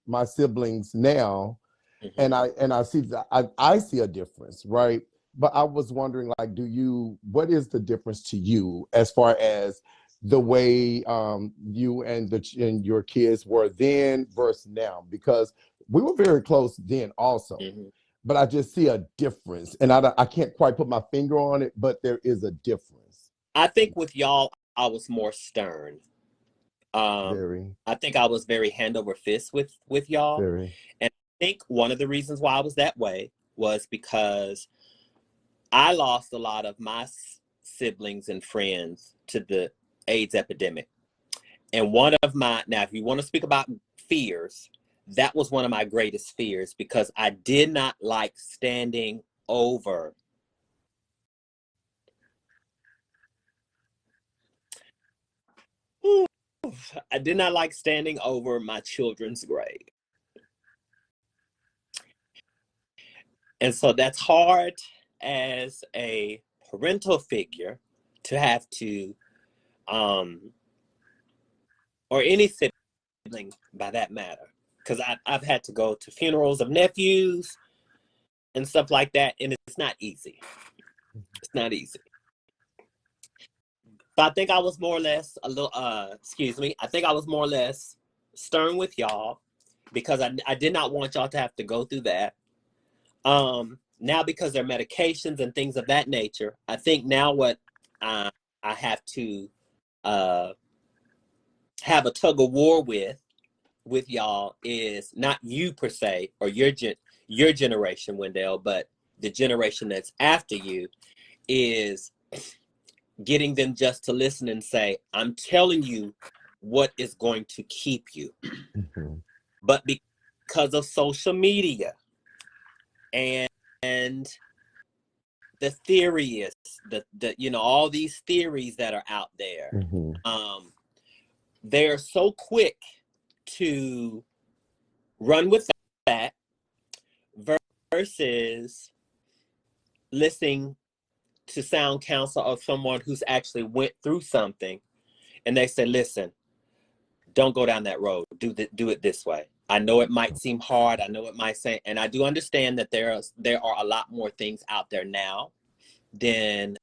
my siblings now, mm-hmm. and I see I see a difference, right? But I was wondering, what is the difference to you as far as the way you and your kids were then versus now? Because we were very close then also, but I just see a difference, and I can't quite put my finger on it, but there is a difference. I think with y'all, I was more stern. Very. I think I was very hand over fist with y'all. Very. And I think one of the reasons why I was that way was because I lost a lot of my siblings and friends to the AIDS epidemic. And one of my, now, if you want to speak about fears, that was one of my greatest fears, because I did not like standing over I did not like standing over my children's grave. And so that's hard as a parental figure to have to, or any sibling by that matter, because I've had to go to funerals of nephews and stuff like that, and it's not easy. It's not easy. So I think I was more or less I think I was more or less stern with y'all, because I did not want y'all to have to go through that. Now, because there are medications and things of that nature, I think now what I have to have a tug of war with y'all is not you per se, or your generation, Wendell, but the generation that's after you, is getting them just to listen and say, I'm telling you what is going to keep you. But because of social media and the theorists, the all these theories that are out there, they're so quick to run with that versus listening to sound counsel of someone who's actually went through something, and they say, listen, don't go down that road, do it this way. I know it might seem hard, I know it might say, and I do understand that there are a lot more things out there now than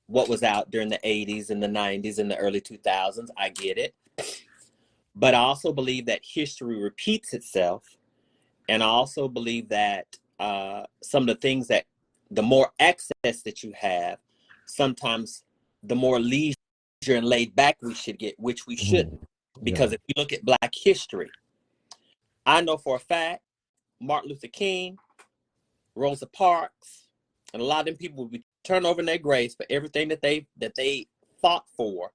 what was out during the 80s and the 90s and the early 2000s. I get it. But I also believe that history repeats itself. And I also believe that some of the things that, the more access that you have, sometimes the more leisure and laid back we should get, which we shouldn't. Because if you look at Black history, I know for a fact Martin Luther King, Rosa Parks, and a lot of them people will be turned over in their graves for everything that they fought for.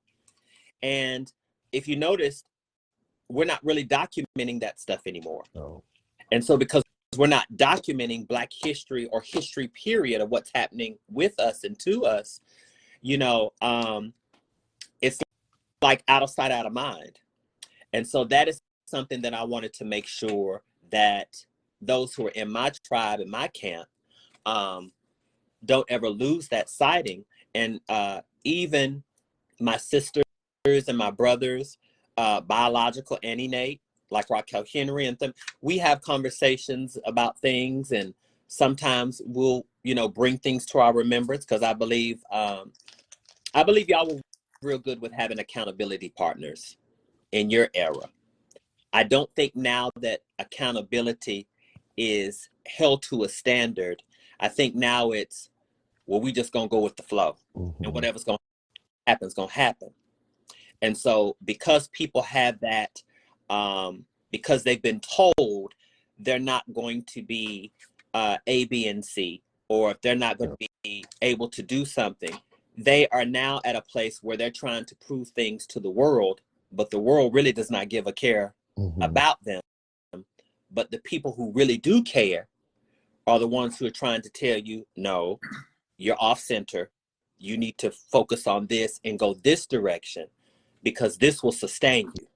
And if you notice, we're not really documenting that stuff anymore. No. And so because we're not documenting Black history or history period of what's happening with us and to us, it's like out of sight, out of mind. And so that is something that I wanted to make sure that those who are in my tribe, in my camp, don't ever lose that sighting. And even my sisters and my brothers, biological and innate, like Raquel Henry and them, we have conversations about things, and sometimes we'll, bring things to our remembrance, because I believe y'all were real good with having accountability partners in your era. I don't think now that accountability is held to a standard. I think now it's, well, we just gonna go with the flow, and whatever's gonna happen is gonna happen. And so because people have that, because they've been told they're not going to be A, B, and C, or if they're not going to be able to do something, they are now at a place where they're trying to prove things to the world, but the world really does not give a care about them. But the people who really do care are the ones who are trying to tell you, no, you're off center. You need to focus on this and go this direction, because this will sustain you.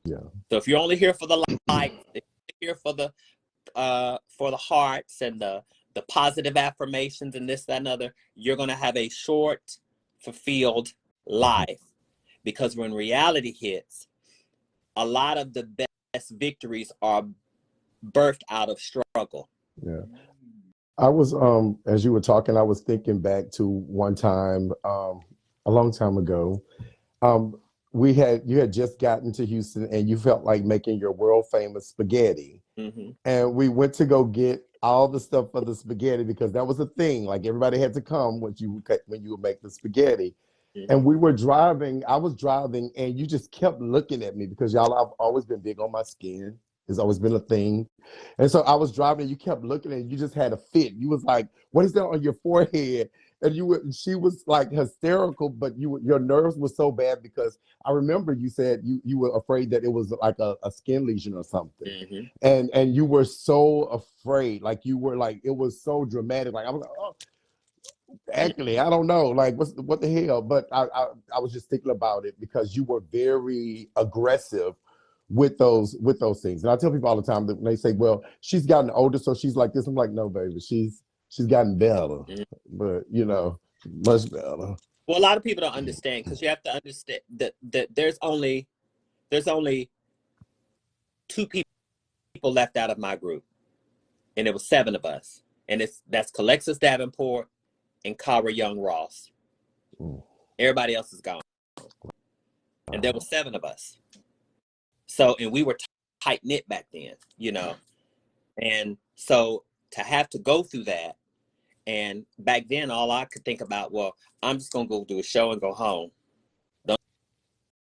Yeah. So if you're only here for the light, if you're here for the hearts and the positive affirmations and this, that, and other, you're going to have a short, fulfilled life. Because when reality hits, a lot of the best victories are birthed out of struggle. Yeah. I was, as you were talking, I was thinking back to one time, a long time ago. Um, you had just gotten to Houston and you felt like making your world famous spaghetti. Mm-hmm. And we went to go get all the stuff for the spaghetti because that was a thing. Like everybody had to come when you would make the spaghetti. Mm-hmm. And we were driving. I was driving, and you just kept looking at me because y'all. I've always been big on my skin. It's always been a thing. And so I was driving, and you kept looking at. You just had a fit. You was like, "What is that on your forehead?" And she was like hysterical, but your nerves were so bad because I remember you said you were afraid that it was like a skin lesion or something, Mm-hmm. and you were so afraid, like you were like it was so dramatic. Like I was like, oh, actually, I don't know, like what the hell? But I was just thinking about it because you were very aggressive with those things, and I tell people all the time that when they say, "Well, she's gotten older, so she's like this," I'm like, "No, baby, she's gotten better, Mm-hmm. but much better." Well, a lot of people don't understand because you have to understand that there's only two people left out of my group, and it was 7 of us, and that's Calexis Davenport and Cara Young Ross. Mm. Everybody else is gone, and there were 7 of us. So, and we were tight knit back then, and so to have to go through that, and back then all I could think about, well, I'm just gonna go do a show and go home.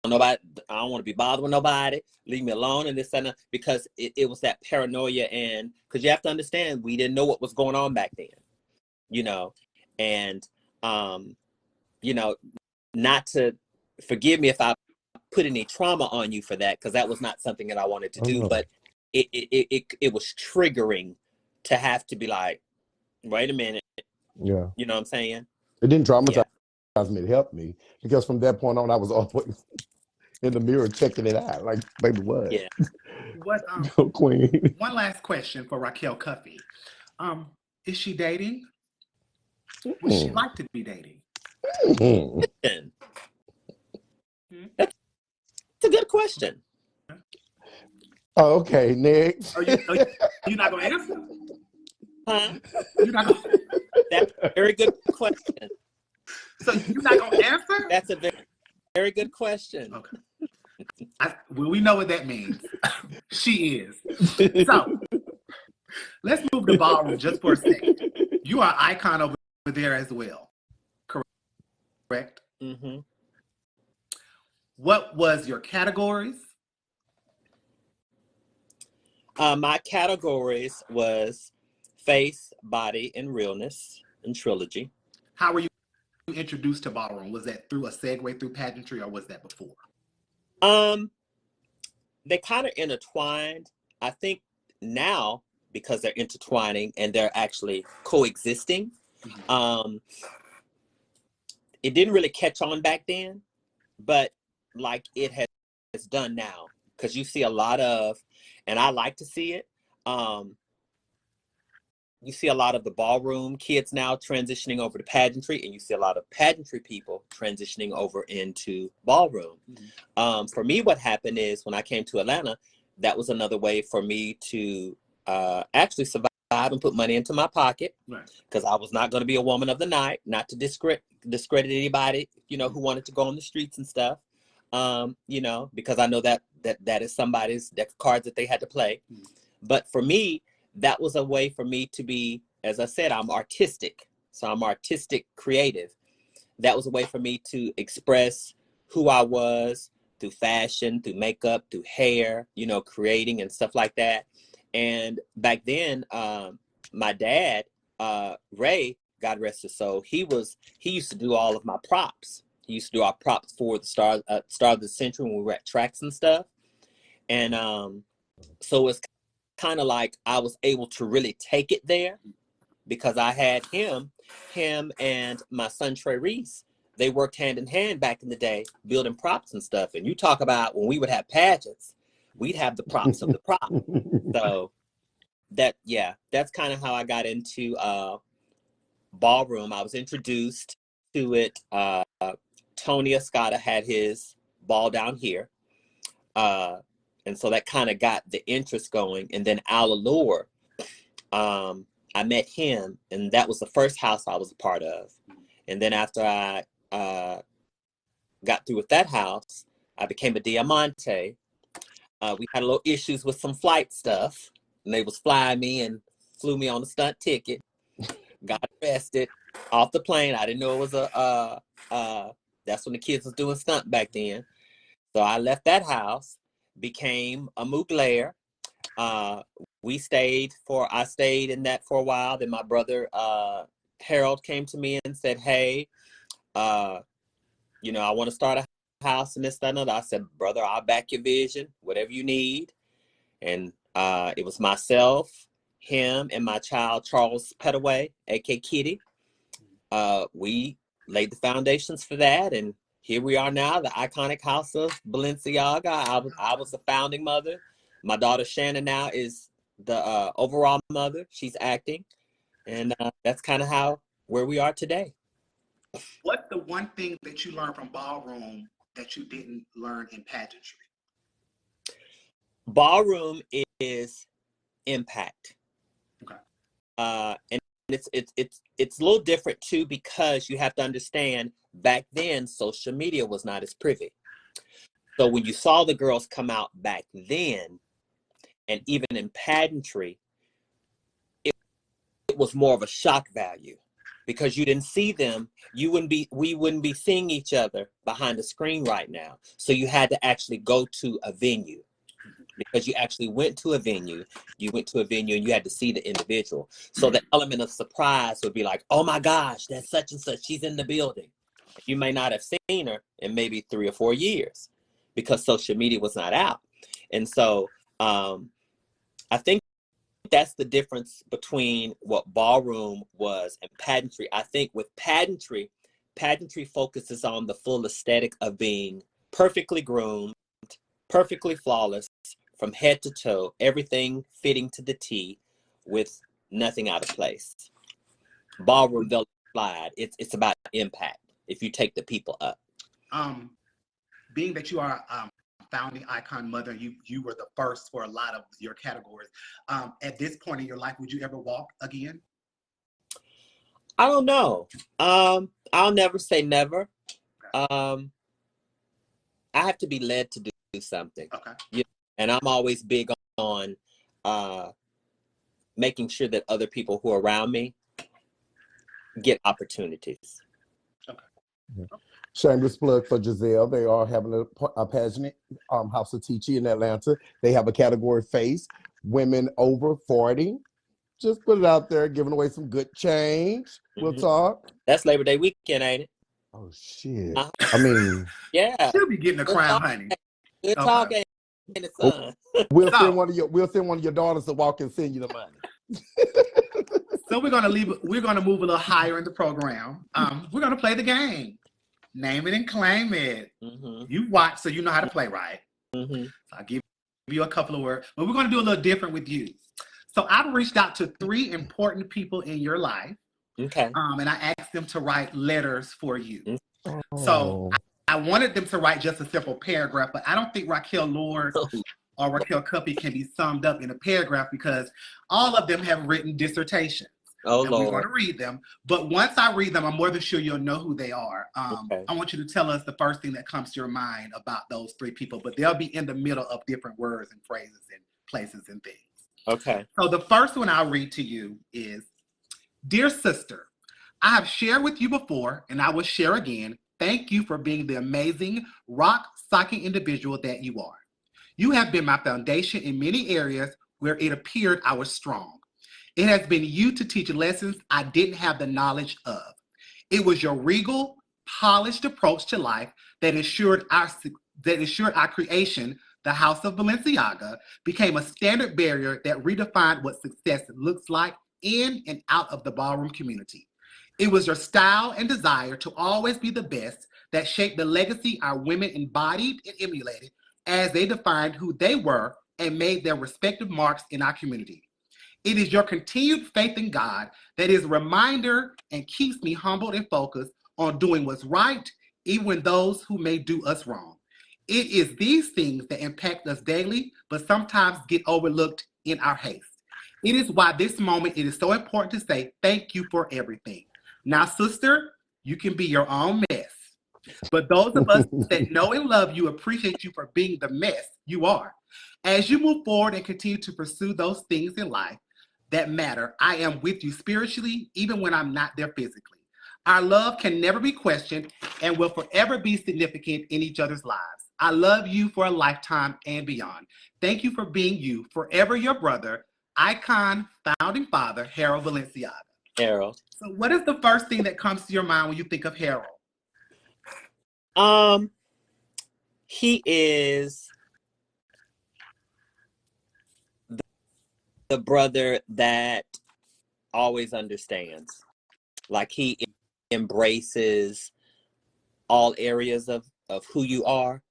Nobody, I don't want to be bothered with nobody. Leave me alone and this and that, because it was that paranoia, and because you have to understand, we didn't know what was going on back then, and not to forgive me if I put any trauma on you for that, because that was not something that I wanted to Oh do, no. but it was triggering to have to be like, wait a minute, Yeah, you know what I'm saying? it didn't traumatize Yeah. me, it helped me because from that point on I was always in the mirror checking it out, like, baby, what? Yeah. What Queen. one last question for Raquel Cuffey. Is she dating? Would she like to be dating? And that's a good question. Oh, okay, next. Are you not gonna answer? Huh? You're not gonna, That's a very good question. so you're not gonna answer? That's a very, very good question. Okay. Well, we know what that means. She is. So let's move to ballroom just for a second. You are an icon over there as well, correct? Mm-hmm. What was your categories? My categories was face, body, and realness, and trilogy. How were you introduced to ballroom? Was that through a segue through pageantry, or was that before? They kind of intertwined. I think now, because they're intertwining and they're actually coexisting, it didn't really catch on back then, but like it has done now, because you see a lot of, and I like to see it, you see a lot of the ballroom kids now transitioning over to pageantry, and you see a lot of pageantry people transitioning over into ballroom. For me, what happened is when I came to Atlanta, that was another way for me to actually survive and put money into my pocket, because I was not going to be a woman of the night, not to discredit anybody, who wanted to go on the streets and stuff, because I know that is somebody's deck of cards that they had to play. But for me, that was a way for me to be, as I said, I'm artistic. So I'm artistic creative. That was a way for me to express who I was through fashion, through makeup, through hair, creating and stuff like that. And back then, my dad, Ray, God rest his soul, he used to do all of my props. He used to do our props for the Star of the Century when we were at tracks and stuff. And so it's kind of like I was able to really take it there because I had him and my son Trey Reese. They worked hand in hand back in the day building props and stuff. And you talk about when we would have pageants, we'd have the props of the prop. So that's kind of how I got into ballroom. I was introduced to it. Tony Escada had his ball down here. And so that kind of got the interest going. And then Al Allure, I met him, and that was the first house I was a part of. And then after I got through with that house, I became a Diamante. We had a little issues with some flight stuff, and they was flying me and flew me on a stunt ticket. Got arrested off the plane. I didn't know it was that's when the kids was doing stunt back then. So I left that house, became a Mugler. I stayed in that for a while. Then my brother, Harold, came to me and said, hey, I want to start a house and this, that, and that. I said, brother, I'll back your vision, whatever you need. And it was myself, him, and my child, Charles Petaway, aka Kitty. We laid the foundations for that, and here we are now, the iconic house of Balenciaga. I was the founding mother. My daughter Shannon now is the overall mother. She's acting, and that's kind of where we are today. What's the one thing that you learned from ballroom that you didn't learn in pageantry? Ballroom is impact. Okay. And it's a little different too, because you have to understand back then social media was not as privy. So when you saw the girls come out back then, and even in pageantry, it was more of a shock value, because you didn't see them. We wouldn't be seeing each other behind the screen right now. So you had to actually go to a venue, because you actually went to a venue. You went to a venue and you had to see the individual. So the element of surprise would be like, oh my gosh, that's such and such. She's in the building. You may not have seen her in maybe 3 or 4 years, because social media was not out. And so I think that's the difference between what ballroom was and pageantry. I think with pageantry focuses on the full aesthetic of being perfectly groomed, perfectly flawless, from head to toe, everything fitting to the T, with nothing out of place. Ballroom, they'll slide. It's about impact if you take the people up. Being that you are founding icon mother, you were the first for a lot of your categories. At this point in your life, would you ever walk again? I don't know. I'll never say never. I have to be led to do something. Okay. Yeah. And I'm always big on making sure that other people who are around me get opportunities. Okay. Yeah. Shameless plug for Giselle. They are having a pageant, House of Teaching in Atlanta. They have a category face, women over 40. Just put it out there, giving away some good change. We'll talk. That's Labor Day weekend, ain't it? Oh, shit. Uh-huh. I mean, yeah. She'll be getting a crown, honey. Good talk, ain't the sun. We'll send one of your daughters to walk and send you the money. So we're gonna move a little higher in the program. We're gonna play the game. Name it and claim it. Mm-hmm. You watch, so you know how to play, right? Mm-hmm. So I'll give you a couple of words, but we're gonna do a little different with you. So I've reached out to 3 important people in your life. Okay. And I asked them to write letters for you. Oh. So I wanted them to write just a simple paragraph, but I don't think Raquell Lord or Raquel Cuppy can be summed up in a paragraph, because all of them have written dissertations. Oh, and Lord. We're going to read them. But once I read them, I'm more than sure you'll know who they are. Okay. I want you to tell us the first thing that comes to your mind about those 3 people, but they'll be in the middle of different words and phrases and places and things. Okay. So the first one I'll read to you is, Dear sister, I have shared with you before, and I will share again. Thank you for being the amazing rock socking individual that you are. You have been my foundation in many areas where it appeared I was strong. It has been you to teach lessons I didn't have the knowledge of. It was your regal, polished approach to life that ensured our creation, the House of Balenciaga, became a standard barrier that redefined what success looks like in and out of the ballroom community. It was your style and desire to always be the best that shaped the legacy our women embodied and emulated as they defined who they were and made their respective marks in our community. It is your continued faith in God that is a reminder and keeps me humbled and focused on doing what's right, even when those who may do us wrong. It is these things that impact us daily, but sometimes get overlooked in our haste. It is why this moment, it is so important to say thank you for everything. Now, sister, you can be your own mess. But those of us that know and love you appreciate you for being the mess you are. As you move forward and continue to pursue those things in life that matter, I am with you spiritually, even when I'm not there physically. Our love can never be questioned and will forever be significant in each other's lives. I love you for a lifetime and beyond. Thank you for being you. Forever your brother, icon, founding father, Harold Balenciaga. Harold. So what is the first thing that comes to your mind when you think of Harold? He is the brother that always understands. Like, he embraces all areas of who you are,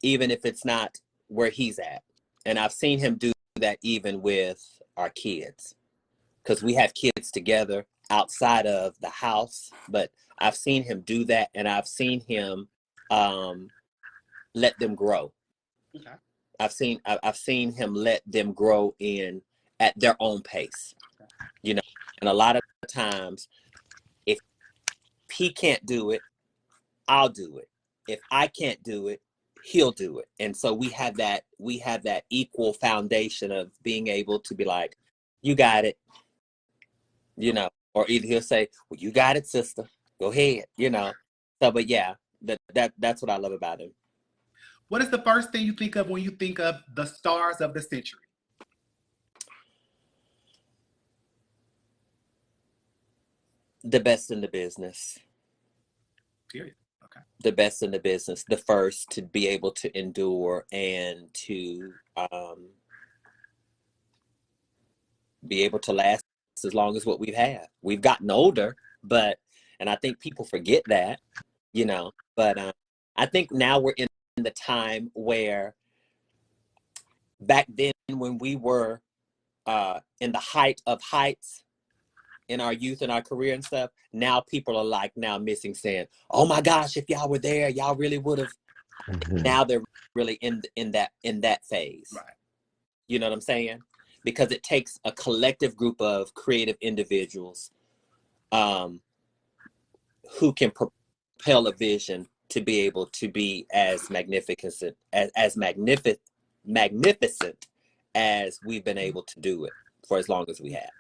even if it's not where he's at. And I've seen him do that even with our kids, because we have kids together outside of the house, but I've seen him do that, and I've seen him let them grow. Okay. I've seen him let them grow at their own pace. You know, and a lot of times, if he can't do it, I'll do it. If I can't do it, he'll do it. And so we have that equal foundation of being able to be like, you got it, you know, or either he'll say, well, you got it, sister, go ahead, you know. So, but yeah, that's what I love about him. What is the first thing you think of when you think of the stars of the century? The best in the business. Period. Okay. The best in the business, the first to be able to endure and to be able to last as long as what we've had. We've gotten older, and I think people forget that, you know, but I think now we're in the time where back then when we were in the height of heights in our youth and our career and stuff, now people are like now missing, saying, oh my gosh, if y'all were there, y'all really would have. Now they're really in that phase. Right. You know what I'm saying? Because it takes a collective group of creative individuals who can propel a vision to be able to be as magnificent as we've been able to do it for as long as we have.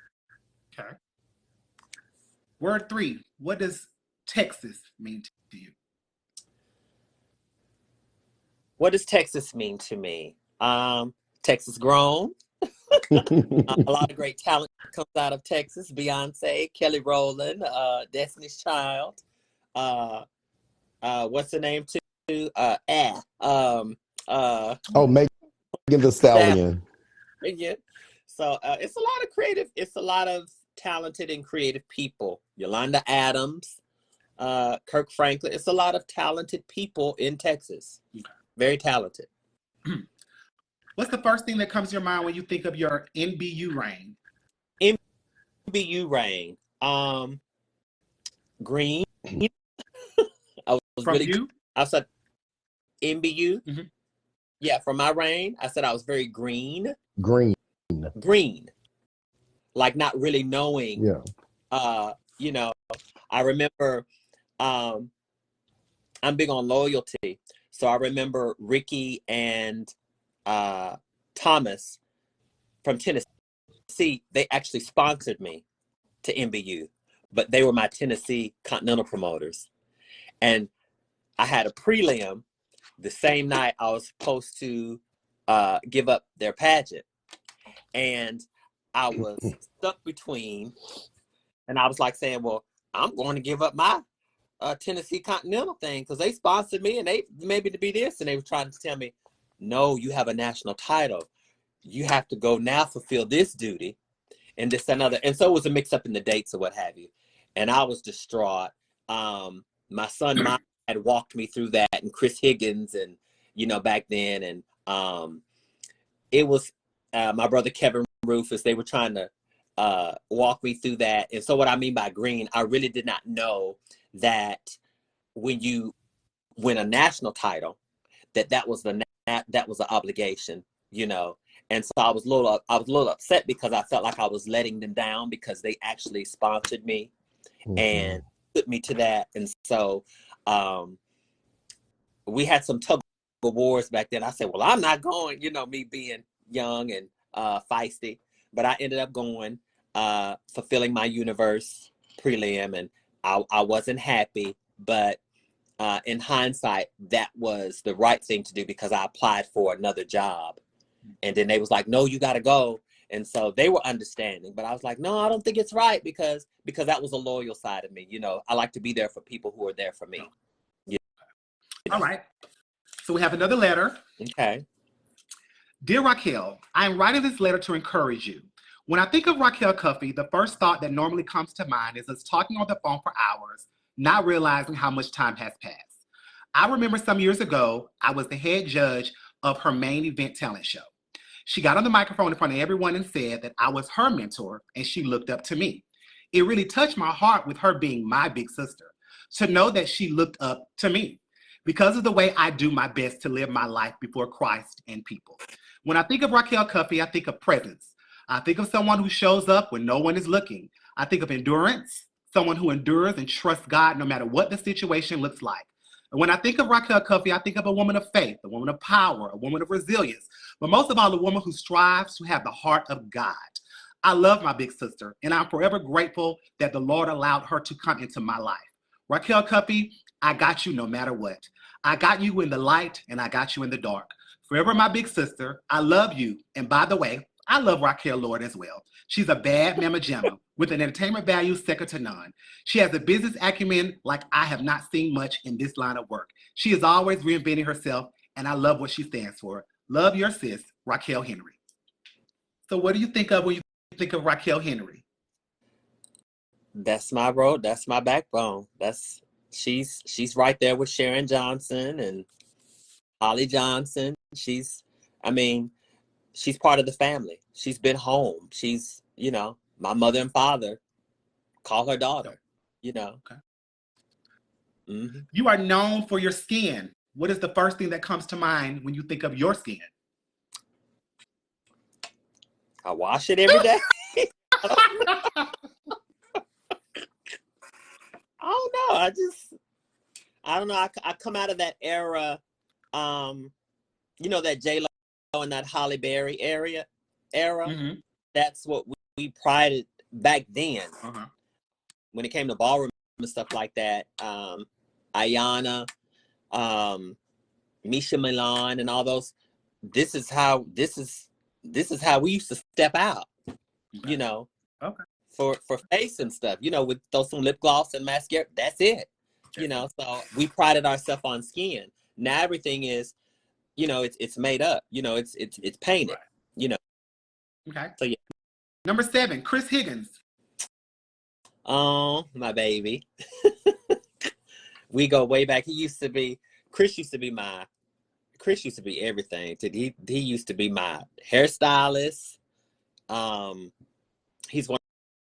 Okay. Word 3. What does Texas mean to you? What does Texas mean to me? Texas grown. A lot of great talent comes out of Texas. Beyonce, Kelly Rowland, Destiny's Child. What's the name too? Megan Thee Stallion. Yeah. So it's a lot of talented and creative people. Yolanda Adams, Kirk Franklin. It's a lot of talented people in Texas. Okay. Very talented. What's the first thing that comes to your mind when you think of your NBU reign? NBU reign. Green. I was From really you? I said NBU. Mm-hmm. Yeah, from my reign, I said I was very green. Green. Like not really knowing. Yeah. You know, I remember I'm big on loyalty. So I remember Ricky and Thomas from Tennessee, they actually sponsored me to NBU, but they were my Tennessee Continental promoters. And I had a prelim the same night I was supposed to give up their pageant. And I was stuck between, and I was like saying, well, I'm going to give up my Tennessee Continental thing because they sponsored me and they maybe to be this. And they were trying to tell me, no, you have a national title. You have to go now fulfill this duty and this and other. And so it was a mix up in the dates or what have you. And I was distraught. My son Mike had walked me through that, and Chris Higgins, and, you know, back then. And it was my brother Kevin Rufus. They were trying to walk me through that. And so what I mean by green, I really did not know that when you win a national title, that was an obligation, you know. And so I was a little upset because I felt like I was letting them down because they actually sponsored me and put me to that. And so we had some tug of wars back then. I said, well, I'm not going, me being young and feisty, but I ended up going, fulfilling my universe prelim, and I wasn't happy, but in hindsight, that was the right thing to do because I applied for another job. And then they was like, no, you got to go. And so they were understanding, but I was like, no, I don't think it's right because that was a loyal side of me. I like to be there for people who are there for me. All right. So we have another letter. Okay. Dear Raquel, I am writing this letter to encourage you. When I think of Raquel Cuffey, the first thought that normally comes to mind is us talking on the phone for hours, not realizing how much time has passed. I remember some years ago, I was the head judge of her main event talent show. She got on the microphone in front of everyone and said that I was her mentor and she looked up to me. It really touched my heart with her being my big sister, to know that she looked up to me because of the way I do my best to live my life before Christ and people. When I think of Raquel Cuffey, I think of presence. I think of someone who shows up when no one is looking. I think of endurance, someone who endures and trusts God no matter what the situation looks like. And when I think of Raquel Cuffey, I think of a woman of faith, a woman of power, a woman of resilience, but most of all, a woman who strives to have the heart of God. I love my big sister, and I'm forever grateful that the Lord allowed her to come into my life. Raquel Cuffey, I got you no matter what. I got you in the light, and I got you in the dark. Forever my big sister, I love you. And by the way, I love Raquell Lord as well. She's a bad mama jamma with an entertainment value second to none. She has a business acumen like I have not seen much in this line of work. She is always reinventing herself, and I love what she stands for. Love your sis, Raquel Henry. So what do you think of when you think of Raquel Henry? That's my road. That's my backbone. She's right there with Sharon Johnson and Holly Johnson. She's part of the family. She's been home. She's, my mother and father call her daughter, Okay. Mm-hmm. You are known for your skin. What is the first thing that comes to mind when you think of your skin? I wash it every day. I don't know. I don't know. I come out of that era, that J-Lo and that Halle Berry era. Mm-hmm. That's what we prided back then. Uh-huh. When it came to ballroom and stuff like that. Ayanna, Misha Milan, and all those. This is how we used to step out. Okay. Okay. For face and stuff, with throw some lip gloss and mascara. That's it. So we prided ourselves on skin. Now everything is, it's made up. It's painted. Right. Okay. So yeah. Number 7, Chris Higgins. Oh, my baby. We go way back. Chris used to be everything. He used to be my hairstylist. He's one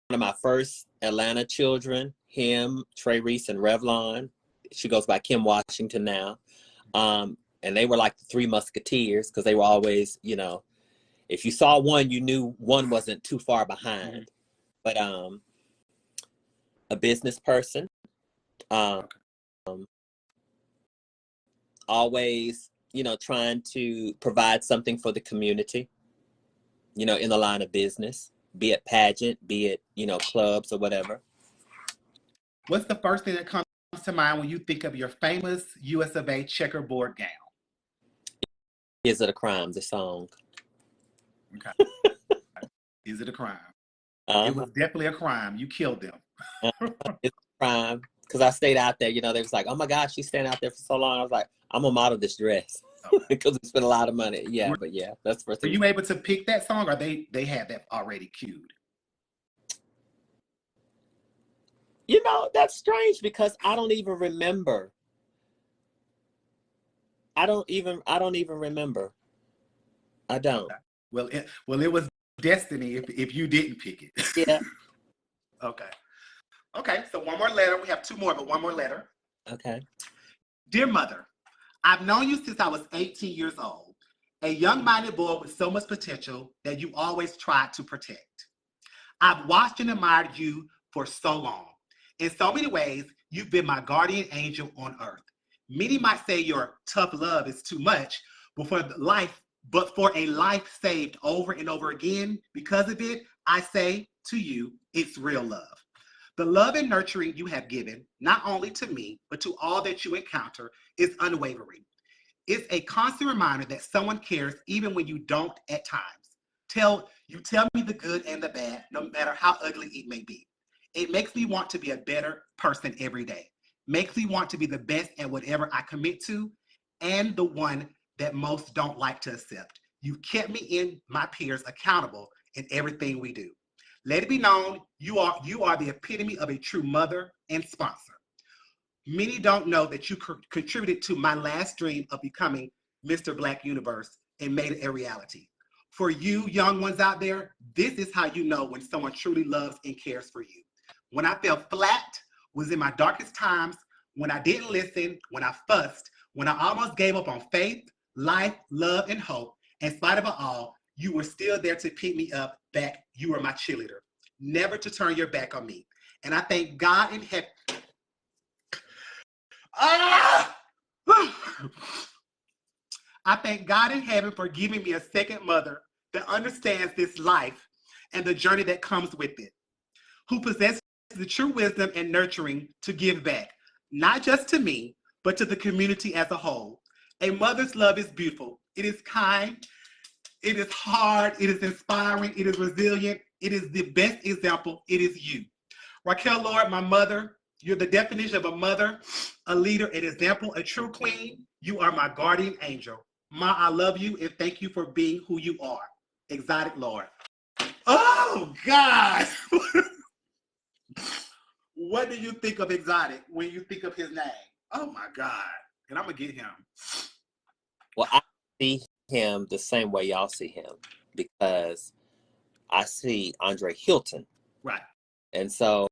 of my first Atlanta children. Him, Trey Reese, and Revlon. She goes by Kim Washington now. And they were like the Three Musketeers because they were always, if you saw one, you knew one wasn't too far behind. Mm-hmm. But a business person. Always, trying to provide something for the community, in the line of business, be it pageant, be it, clubs or whatever. What's the first thing that comes to mind when you think of your famous US of A checkerboard gown? Is It a Crime, the song. Okay. Is it a crime? Uh-huh. It was definitely a crime. You killed them. It's a crime. Because I stayed out there, they was like, oh my gosh, she's staying out there for so long. I was like, I'm gonna model this dress because it's been a lot of money. Yeah, but yeah, that's the first thing. Were you able to pick that song, or they had that already cued? That's strange because I don't even remember. I don't even remember. I don't. Okay. Well, it was destiny if you didn't pick it. Yeah. Okay, so one more letter. We have 2 more, but one more letter. Okay. Dear Mother, I've known you since I was 18 years old, a young-minded boy with so much potential that you always tried to protect. I've watched and admired you for so long. In so many ways, you've been my guardian angel on earth. Many might say your tough love is too much, but for a life saved over and over again because of it, I say to you, it's real love. The love and nurturing you have given, not only to me, but to all that you encounter, is unwavering. It's a constant reminder that someone cares even when you don't at times. Tell me the good and the bad, no matter how ugly it may be. It makes me want to be a better person every day. Makes me want to be the best at whatever I commit to, and the one that most don't like to accept. You've kept me and my peers accountable in everything we do. Let it be known, you are the epitome of a true mother and sponsor. Many don't know that you contributed to my last dream of becoming Mr. Black Universe and made it a reality. For you young ones out there, this is how you know when someone truly loves and cares for you. When I felt flat, was in my darkest times, when I didn't listen, when I fussed, when I almost gave up on faith, life, love, and hope, in spite of it all, you were still there to pick me up back. You were my cheerleader, never to turn your back on me. And I thank God in heaven. I thank God in heaven for giving me a second mother that understands this life and the journey that comes with it, who possesses the true wisdom and nurturing to give back, not just to me, but to the community as a whole. A mother's love is beautiful. It is kind. It is hard. It is inspiring. It is resilient. It is the best example. It is you. Raquell Lord, my mother, you're the definition of a mother, a leader, an example, a true queen. You are my guardian angel. Ma, I love you and thank you for being who you are. Exotic Lord. Oh, God. What do you think of Exotic when you think of his name? Oh, my God. And I'm going to get him. Well, I see him the same way y'all see him because I see Andre Hilton. Right. And so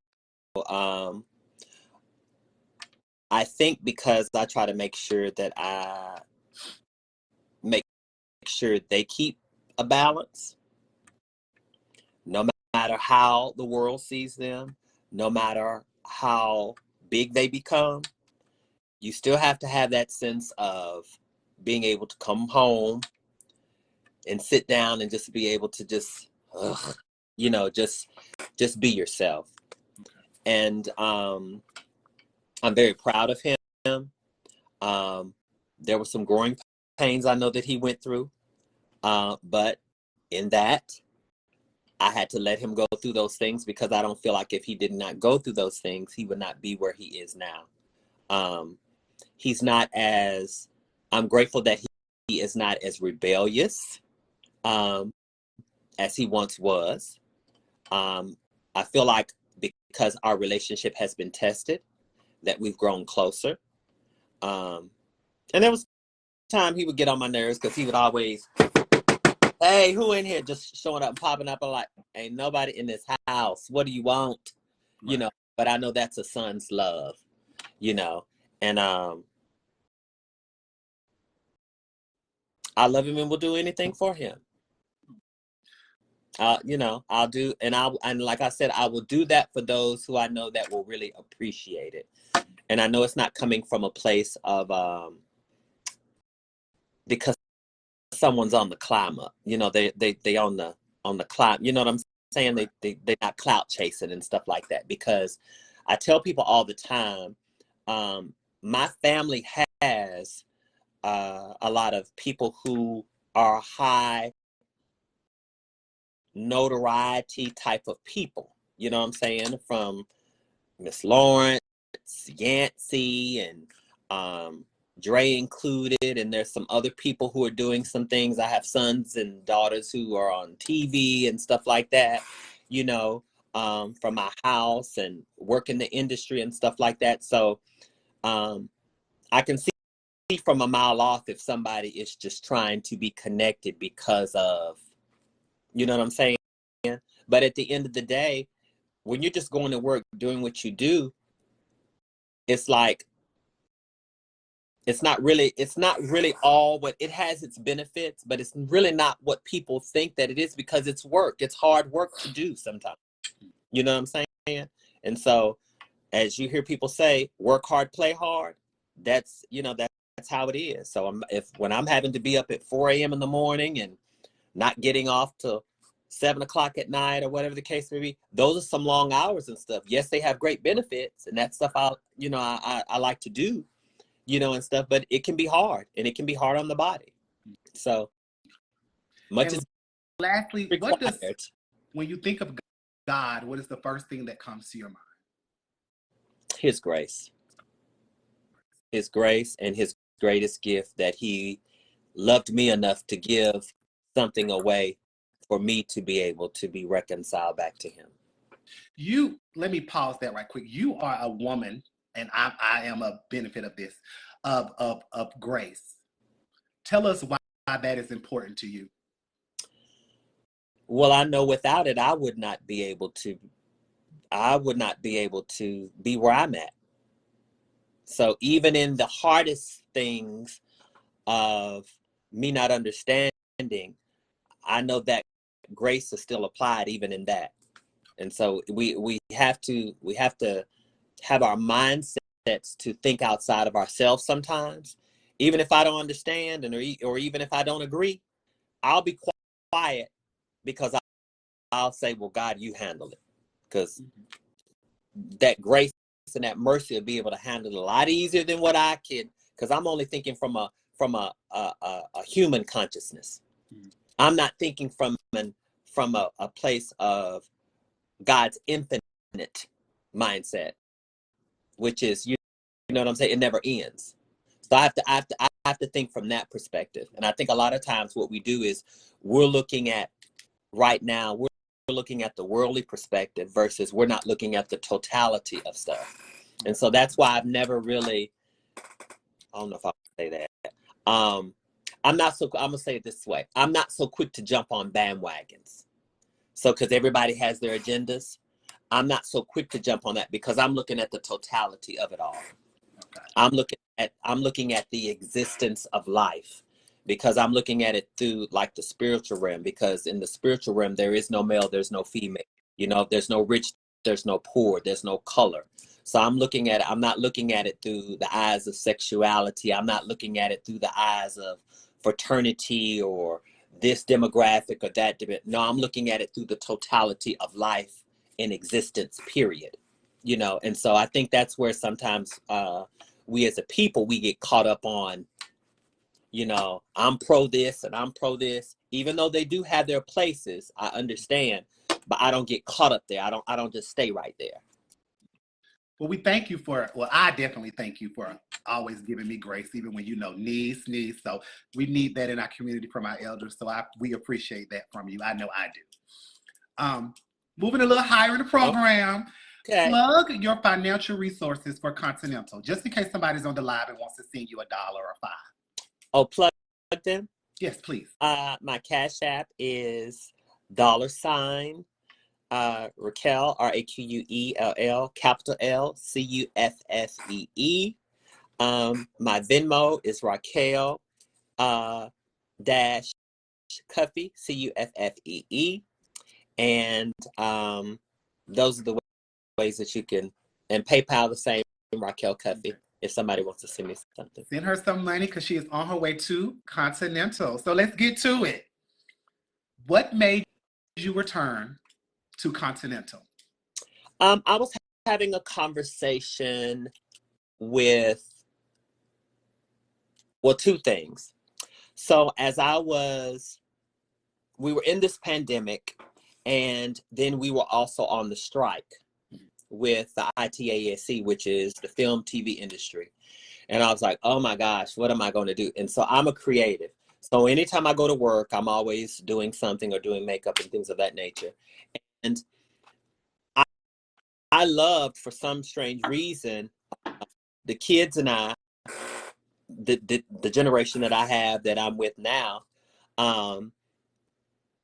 I think because I try to make sure that I make sure they keep a balance, no matter how the world sees them, no matter how big they become, you still have to have that sense of being able to come home and sit down and just be able to just be yourself. And I'm very proud of him. There were some growing pains I know that he went through, but in that I had to let him go through those things because I don't feel like if he did not go through those things, he would not be where he is now. He's not as, I'm grateful that he is not as rebellious as he once was. I feel like because our relationship has been tested, that we've grown closer. And there was time he would get on my nerves because he would always, hey, who in here, just showing up and popping up. I'm like, ain't nobody in this house. What do you want? Right. But I know that's a son's love, and I love him and will do anything for him. I'll do, and like I said, I will do that for those who I know that will really appreciate it. And I know it's not coming from a place of, because someone's on the climb up, they on the climb, you know what I'm saying? They're not clout chasing and stuff like that, because I tell people all the time, my family has a lot of people who are high notoriety type of people, you know what I'm saying? From Miss Lawrence, Yancey, and Dre included, and there's some other people who are doing some things. I have sons and daughters who are on TV and stuff like that, from my house and work in the industry and stuff like that. So I can see from a mile off if somebody is just trying to be connected because of, you know what I'm saying? But at the end of the day, when you're just going to work, doing what you do, it's like, it's not really all what it has. Its benefits, but it's really not what people think that it is, because it's work. It's hard work to do sometimes. You know what I'm saying? And so, as you hear people say, work hard, play hard. that's, you know, that's how it is. So when I'm having to be up at 4 a.m. in the morning and not getting off till 7 o'clock at night or whatever the case may be, those are some long hours and stuff. Yes, they have great benefits, and that stuff I like to do, you know, and stuff, but it can be hard, and it can be hard on the body. So much And is lastly, required. when you think of God, what is the first thing that comes to your mind? His grace. His grace, and his greatest gift, that he loved me enough to give something away for me to be able to be reconciled back to him. Let me pause that right quick. You are a woman, and I am a benefit of this, of grace. Tell us why that is important to you. Well, I know without it, I would not be able to be where I'm at. So even in the hardest things of me not understanding, I know that grace is still applied even in that. And so we have to have our mindsets to think outside of ourselves sometimes. Even if I don't understand, or even if I don't agree, I'll be quiet, because I'll say, well, God, you handle it. Because that grace and that mercy will be able to handle it a lot easier than what I can, because I'm only thinking from a human consciousness. I'm not thinking from a place of God's infinite mindset, which is, you know what I'm saying? It never ends. So I have to think from that perspective. And I think a lot of times what we do is we're looking at the worldly perspective versus we're not looking at the totality of stuff. And so that's why I've never really, I don't know if I'll say that. I'm gonna say it this way. I'm not so quick to jump on bandwagons. So, because everybody has their agendas, I'm not so quick to jump on that, because I'm looking at the totality of it all. Okay. I'm looking at the existence of life, because I'm looking at it through like the spiritual realm, because in the spiritual realm, there is no male, there's no female, you know, there's no rich, there's no poor, there's no color. So I'm not looking at it through the eyes of sexuality. I'm not looking at it through the eyes of fraternity or this demographic or that. No, I'm looking at it through the totality of life in existence, period. You know, and so I think that's where sometimes we as a people, we get caught up on, you know, I'm pro this and I'm pro this, even though they do have their places. I understand, but I don't get caught up there. I don't just stay right there. Well, I definitely thank you for always giving me grace, even when needs. So we need that in our community from our elders. So we appreciate that from you. I know I do. Moving a little higher in the program. Okay. Plug your financial resources for Continental, just in case somebody's on the live and wants to send you $1 or $5. Oh, plug them? Yes, please. My Cash App is $Raquell, RAQUELL, capital L, CUFFEE. My Venmo is Raquel dash Cuffee, CUFFEE. And those are the ways that you can, and PayPal the same, Raquel Cuffee, if somebody wants to send me something. Send her some money, because she is on her way to Continental. So let's get to it. What made you return to Continental? I was having a conversation with, well, two things. So as we were in this pandemic, and then we were also on the strike with the ITASC, which is the film TV industry. And I was like, oh my gosh, what am I going to do? And so I'm a creative. So anytime I go to work, I'm always doing something or doing makeup and things of that nature. And I loved, for some strange reason, the kids and I, the generation that I have, that I'm with now,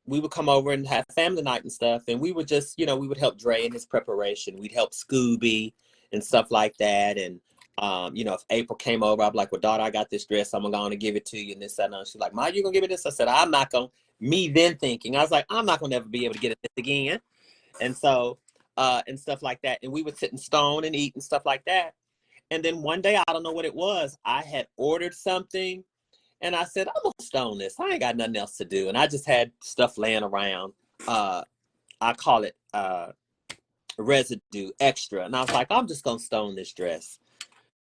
we would come over and have family night and stuff. And we would just, we would help Dre in his preparation. We'd help Scooby and stuff like that. And, if April came over, I'd be like, well, daughter, I got this dress. I'm going to give it to you. And this, that, and she's like, Ma, you going to give me this? I said, I'm not going to. Me then thinking, I was like, I'm not going to ever be able to get this again. And so, and stuff like that. And we would sit and stone and eat and stuff like that. And then one day, I don't know what it was, I had ordered something, and I said, I'm gonna stone this. I ain't got nothing else to do. And I just had stuff laying around. I call it residue extra. And I was like, I'm just gonna stone this dress.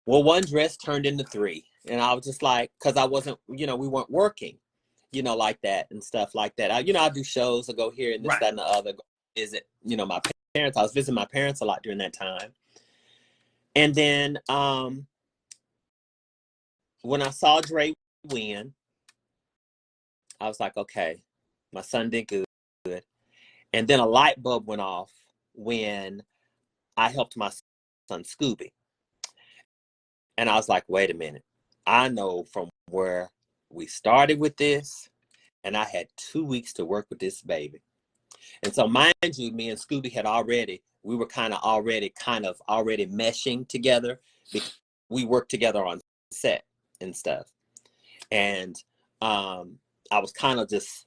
Well, one dress turned into three. And I was just like, because I wasn't, we weren't working, like that and stuff like that. I do shows, I go here and this, Right. that, and the other, go visit, my parents. I was visiting my parents a lot during that time. And then when I saw Dre win, I was like, okay, my son did good. And then a light bulb went off when I helped my son Scooby. And I was like, wait a minute. I know from where we started with this, and I had 2 weeks to work with this baby. And so mind you, me and Scooby we were already meshing together because we worked together on set and stuff. And I was kind of just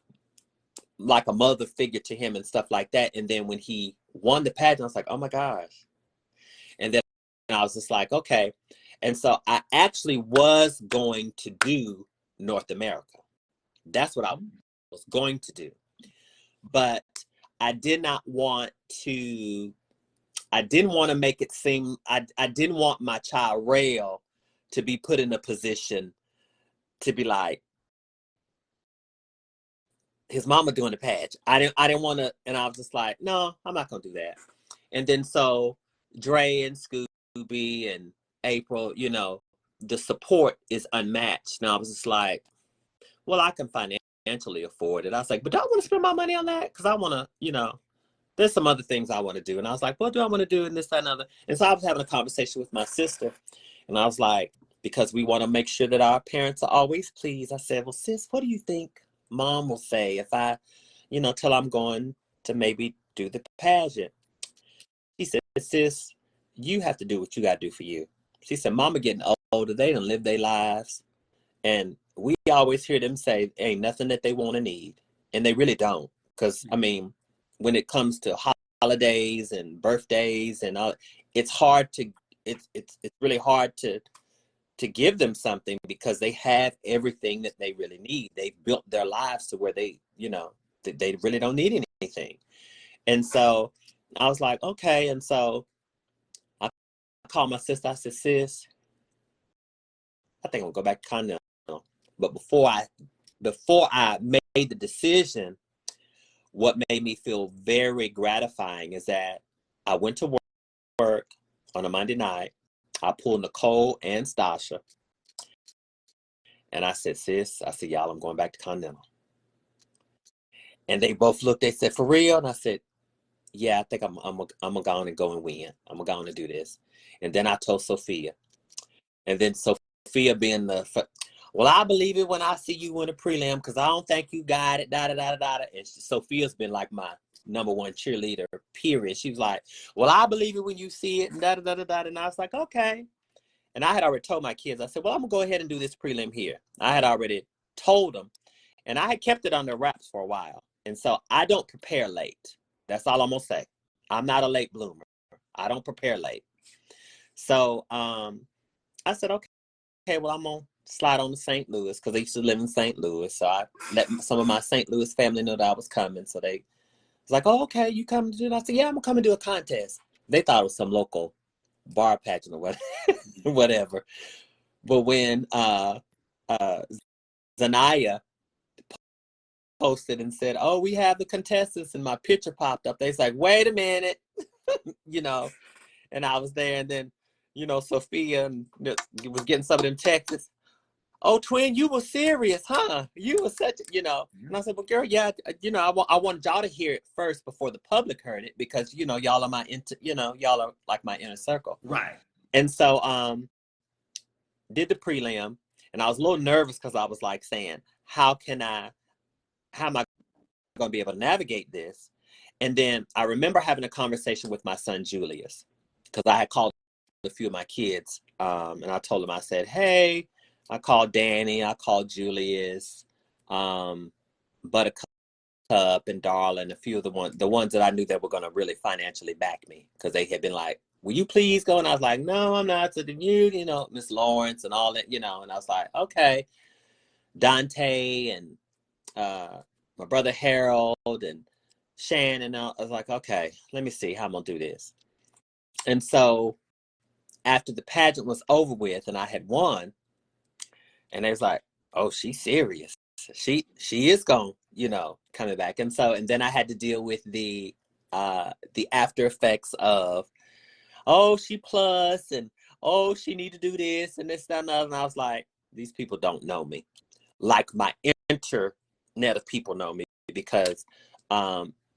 like a mother figure to him and stuff like that. And then when he won the pageant, I was like, oh my gosh. And then I was just like, okay. And so I actually was going to do North America. That's what I was going to do. But I didn't want to make it seem, I didn't want my child Raquel to be put in a position to be like, his mama doing the patch. I didn't want to, and I was just like, no, I'm not going to do that. And then so Dre and Scooby and April, the support is unmatched. And I was just like, well, I can financially afford it. I was like, but do I want to spend my money on that? Because I want to, there's some other things I want to do. And I was like, what do I want to do in this, that, and other? And so I was having a conversation with my sister. And I was like, because we want to make sure that our parents are always pleased. I said, well, sis, what do you think Mom will say if I, till I'm going to maybe do the pageant? She said, sis, you have to do what you got to do for you. She said, Mama getting older. They done live their lives. And we always hear them say, ain't nothing that they want to need. And they really don't. Because, when it comes to holidays and birthdays and all, it's really hard to give them something because they have everything that they really need. They've built their lives to where they really don't need anything. And so I was like, okay. And so I called my sister. I said, sis, I think I'm gonna go back to Continental. But before I made the decision, what made me feel very gratifying is that I went to work on a Monday night. I pulled Nicole and Stasha. And I said, sis, y'all, I'm going back to Continental. And they both looked, they said, for real? And I said, yeah, I think I'm gonna go on and go and win. I'm gonna go on and do this. And then I told Sophia. And then Sophia being well, I believe it when I see you in a prelim because I don't think you got it, da-da-da-da-da. And Sophia's been like my number one cheerleader, period. She was like, well, I believe it when you see it, and da-da-da-da-da. And I was like, okay. And I had already told my kids, I said, well, I'm going to go ahead and do this prelim here. I had already told them. And I had kept it under wraps for a while. And so I don't prepare late. That's all I'm going to say. I'm not a late bloomer. I don't prepare late. So I said, okay, well, I'm going to slide on to St. Louis because I used to live in St. Louis. So I let some of my St. Louis family know that I was coming. So they was like, oh, okay, you coming to do it? I said, yeah, I'm going to come and do a contest. They thought it was some local bar pageant or whatever. But when Zanaya posted and said, oh, we have the contestants, and my picture popped up, they was like, wait a minute, and I was there. And then, Sophia was getting some of them texts. Oh, twin, you were serious, huh? You were such, And I said, well, girl, yeah, I wanted y'all to hear it first before the public heard it because, y'all are y'all are like my inner circle. Right. And so, did the prelim, and I was a little nervous because I was like saying, how am I going to be able to navigate this? And then I remember having a conversation with my son, Julius, because I had called a few of my kids. And I told them, I said, hey, I called Danny, I called Julius, Buttercup and Darla, and a few of the ones that I knew that were going to really financially back me because they had been like will you please go? And I was like, no, I'm not. So then you know, Miss Lawrence and all that, you know, and I was like, okay. Dante and my brother Harold and Shan, and I was like, okay, let me see how I'm gonna do this. And so after the pageant was over with and I had won, and they was like, oh, she's serious. She is gonna, you know, coming back. And so, and then I had to deal with the after effects of, oh, she plus, and oh, she need to do this and this, that, and that. And I was like, these people don't know me like my internet of people know me, because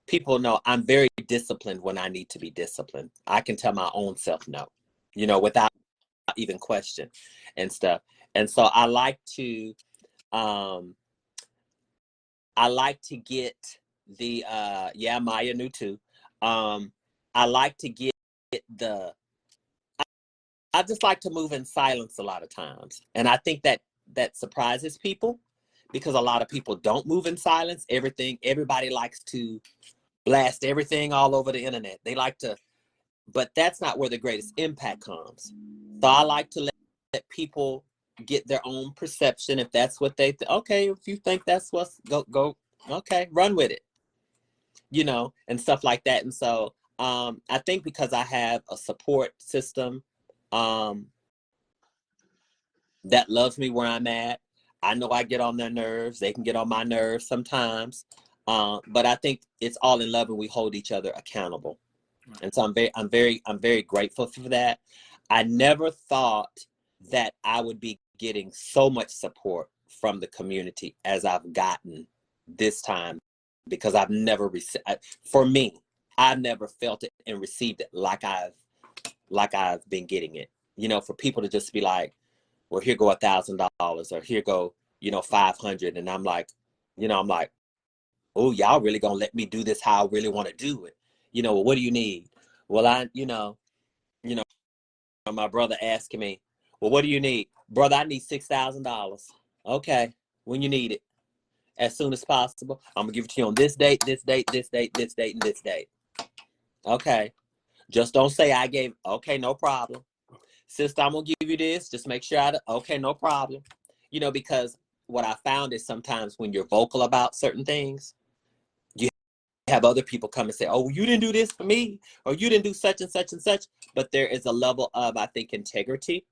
people know I'm very disciplined when I need to be disciplined. I can tell my own self no, you know, without even question and stuff. And so I like to get the yeah, Maya knew too. I like to get the I just like to move in silence a lot of times. And I think that surprises people, because a lot of people don't move in silence. Everybody likes to blast everything all over the internet. They like to, but that's not where the greatest impact comes. So I like to let people get their own perception. If that's what they okay, if you think that's what's go, okay, run with it, you know, and stuff like that. And so I think because I have a support system that loves me where I'm at. I know I get on their nerves. They can get on my nerves sometimes. But I think it's all in love, and we hold each other accountable. And so I'm very grateful for that. I never thought that I would be getting so much support from the community as I've gotten this time, because I've never received, for me, I've never felt it and received it like I've been getting it. You know, for people to just be like, well, here go $1,000, or here go, you know, 500. And I'm like, oh, y'all really gonna let me do this how I really want to do it? You know, well, what do you need? Well, you know, my brother asking me, well, what do you need? Brother, I need $6,000. Okay, when you need it, as soon as possible. I'm gonna give it to you on this date, this date, this date, this date, and this date. Okay, just don't say I gave. Okay, no problem. Sister, I'm gonna give you this. Just make sure okay, no problem. You know, because what I found is sometimes when you're vocal about certain things, you have other people come and say, oh, you didn't do this for me, or you didn't do such and such and such. But there is a level of, I think, integrity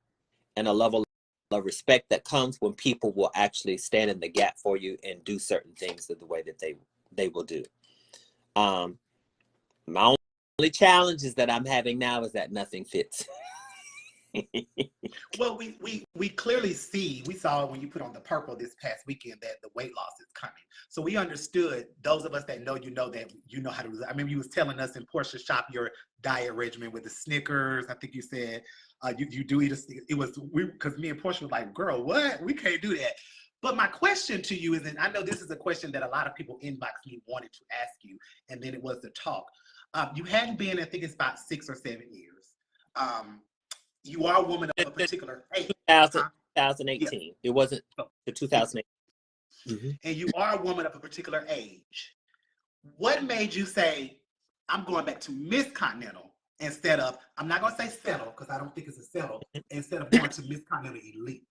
and a level of respect that comes when people will actually stand in the gap for you and do certain things the way that they will do. My only challenges that I'm having now is that nothing fits. Well, we clearly we saw when you put on the purple this past weekend that the weight loss is coming. So we understood, those of us that know that you know how to. I remember you was telling us in Portia Shop your diet regimen with the Snickers. I think you said you do eat it was because me and Portia was like, girl, what? We can't do that. But my question to you is, and I know this is a question that a lot of people inbox me wanted to ask you, and then it was the talk. You hadn't been, I think it's about 6 or 7 years. You are a woman of a particular age. 2018. Yeah. It wasn't the 2008. Mm-hmm. And you are a woman of a particular age. What made you say, I'm going back to Miss Continental instead of, I'm not going to say settle, because I don't think it's a settle, instead of going to Miss Continental Elite?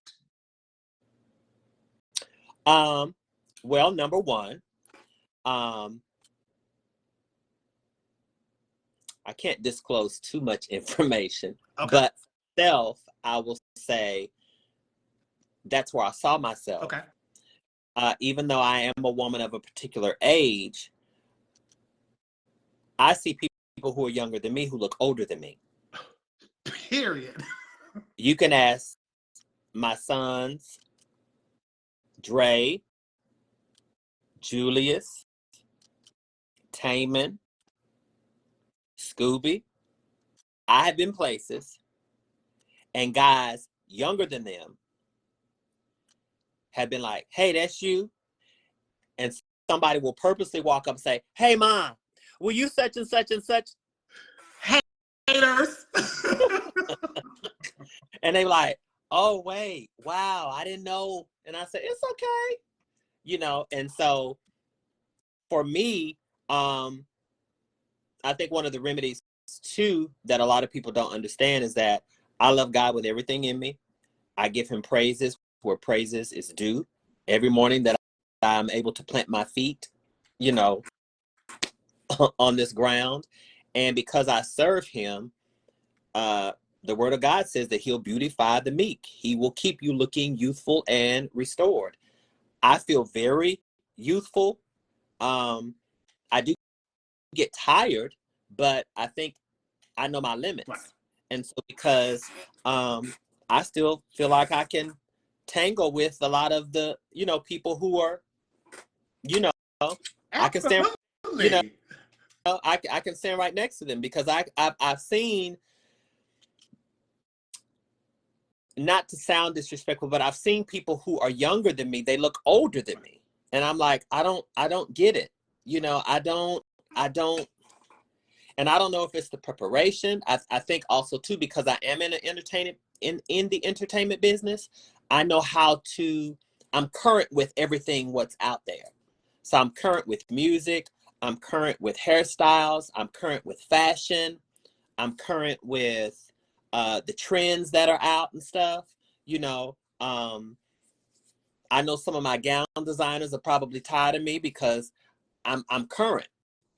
Well, number one, I can't disclose too much information, okay. But I will say that's where I saw myself. Okay. Even though I am a woman of a particular age, I see people who are younger than me who look older than me. Period. You can ask my sons, Dre, Julius, Taman, Scooby. I have been places, and guys younger than them have been like, hey, that's you. And somebody will purposely walk up and say, hey, Mom, were you such and such and such? Haters. And they like, oh, wait, wow, I didn't know. And I said, it's okay. You know, and so for me, I think one of the remedies too that a lot of people don't understand is that I love God with everything in me. I give him praises where praises is due. Every morning that I'm able to plant my feet, you know, on this ground. And because I serve him, the word of God says that he'll beautify the meek. He will keep you looking youthful and restored. I feel very youthful. I do get tired, but I think I know my limits. Right. And so because I still feel like I can tangle with a lot of the, people who are, I can stand, Absolutely. I can stand right next to them because I've seen, not to sound disrespectful, but I've seen people who are younger than me. They look older than me. And I'm like, I don't get it. I don't, and I don't know if it's the preparation. I think also too, because I am in the entertainment business, I know I'm current with everything what's out there. So I'm current with music. I'm current with hairstyles. I'm current with fashion. I'm current with the trends that are out and stuff. I know some of my gown designers are probably tired of me because I'm current.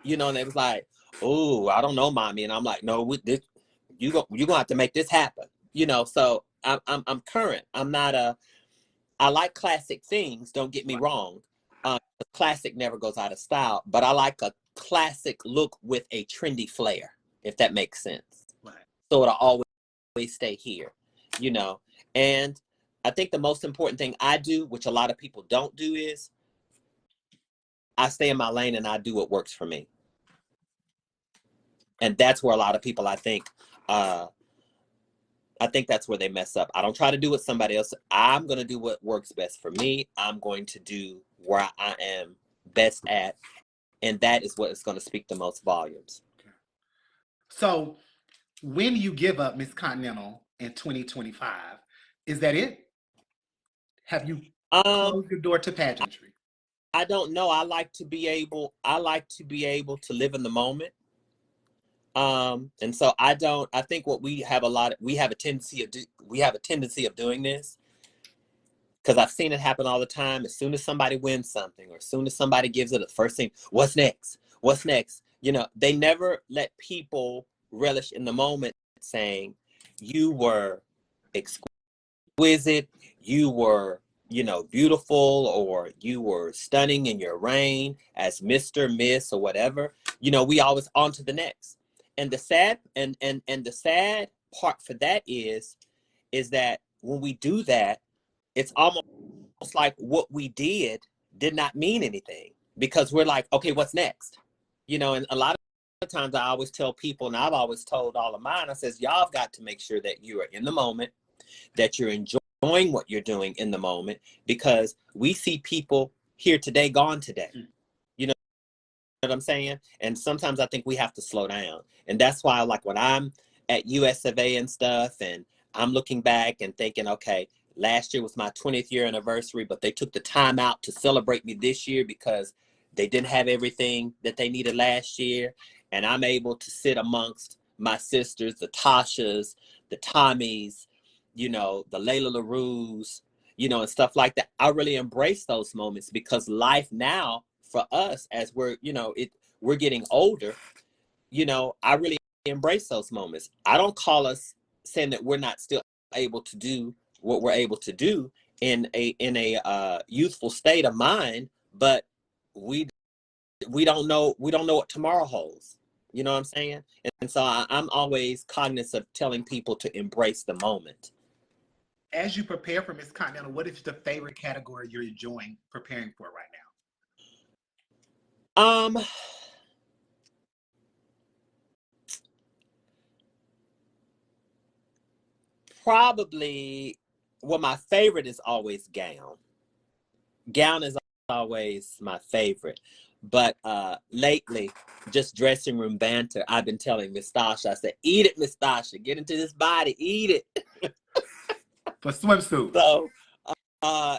And they was like, "Oh, I don't know, mommy," and I'm like, "No, you're gonna have to make this happen." So I'm current. I like classic things. Don't get me wrong. Classic never goes out of style, but I like a classic look with a trendy flair, if that makes sense. Right. So it'll always stay here, And I think the most important thing I do, which a lot of people don't do, is I stay in my lane and I do what works for me. And that's where a lot of people, I think that's where they mess up. I don't try to do what somebody else. I'm going to do what works best for me. I'm going to do where I am best at. And that is what is going to speak the most volumes. Okay. So when you give up Miss Continental in 2025, is that it? Have you closed your door to pageantry? I don't know. I like to be able to live in the moment. And so I think what we have a tendency of doing this, because I've seen it happen all the time. As soon as somebody wins something, or as soon as somebody gives it, the first thing, what's next? What's next? They never let people relish in the moment, saying, you were exquisite, you were, beautiful, or you were stunning in your reign as Mr., Miss, or whatever. We always on to the next. And the sad and the sad part for that is that when we do that, it's almost like what we did not mean anything, because we're like, okay, what's next? And a lot of times I always tell people, and I've always told all of mine, I says, y'all have got to make sure that you are in the moment, that you're enjoying what you're doing in the moment, because we see people here today, gone today. You know what I'm saying? And sometimes I think we have to slow down. And that's why, like, when I'm at US of A and stuff, and I'm looking back and thinking, okay, last year was my 20th year anniversary, but they took the time out to celebrate me this year because they didn't have everything that they needed last year. And I'm able to sit amongst my sisters, the Tashas, the Tommies, the Layla LaRue's, and stuff like that. I really embrace those moments, because life now for us, as we're getting older, I really embrace those moments. I don't call us saying that we're not still able to do what we're able to do in a youthful state of mind, but we don't know what tomorrow holds. You know what I'm saying? And so I'm always cognizant of telling people to embrace the moment. As you prepare for Miss Continental, what is the favorite category you're enjoying preparing for right now? Probably, well, my favorite is always gown. Gown is always my favorite. But lately, just dressing room banter, I've been telling Miss Tasha, I said, eat it, Miss Tasha. Get into this body, eat it. For swimsuit. So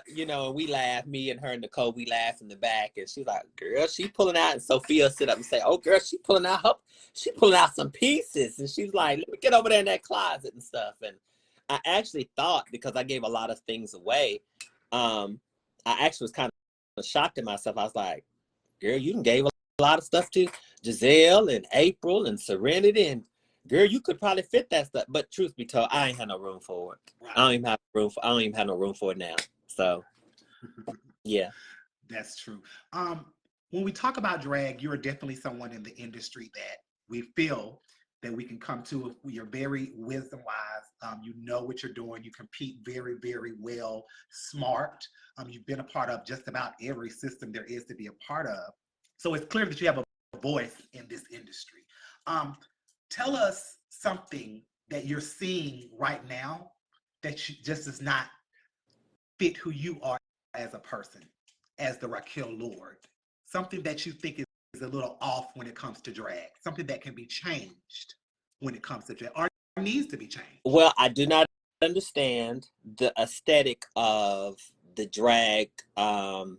you know, we laugh, me and her and Nicole, we laugh in the back, and she's like, girl, she pulling out, and Sophia sit up and say, oh girl, she pulling out some pieces, and she's like, let me get over there in that closet and stuff. And I actually thought, because I gave a lot of things away, I actually was kind of shocked at myself. I was like, girl, you done gave a lot of stuff to Giselle and April and Serenity, and girl, you could probably fit that stuff. But truth be told, I ain't had no room for it. Right. I don't even have no room for it now. So yeah. That's true. When we talk about drag, you're definitely someone in the industry that we feel that we can come to. You're very wisdom wise. You know what you're doing. You compete very, very well, smart. You've been a part of just about every system there is to be a part of. So it's clear that you have a voice in this industry. Tell us something that you're seeing right now that just does not fit who you are as a person, as the Raquell Lord. Something that you think is a little off when it comes to drag. Something that can be changed when it comes to drag, or needs to be changed. Well, I do not understand the aesthetic of the drag. And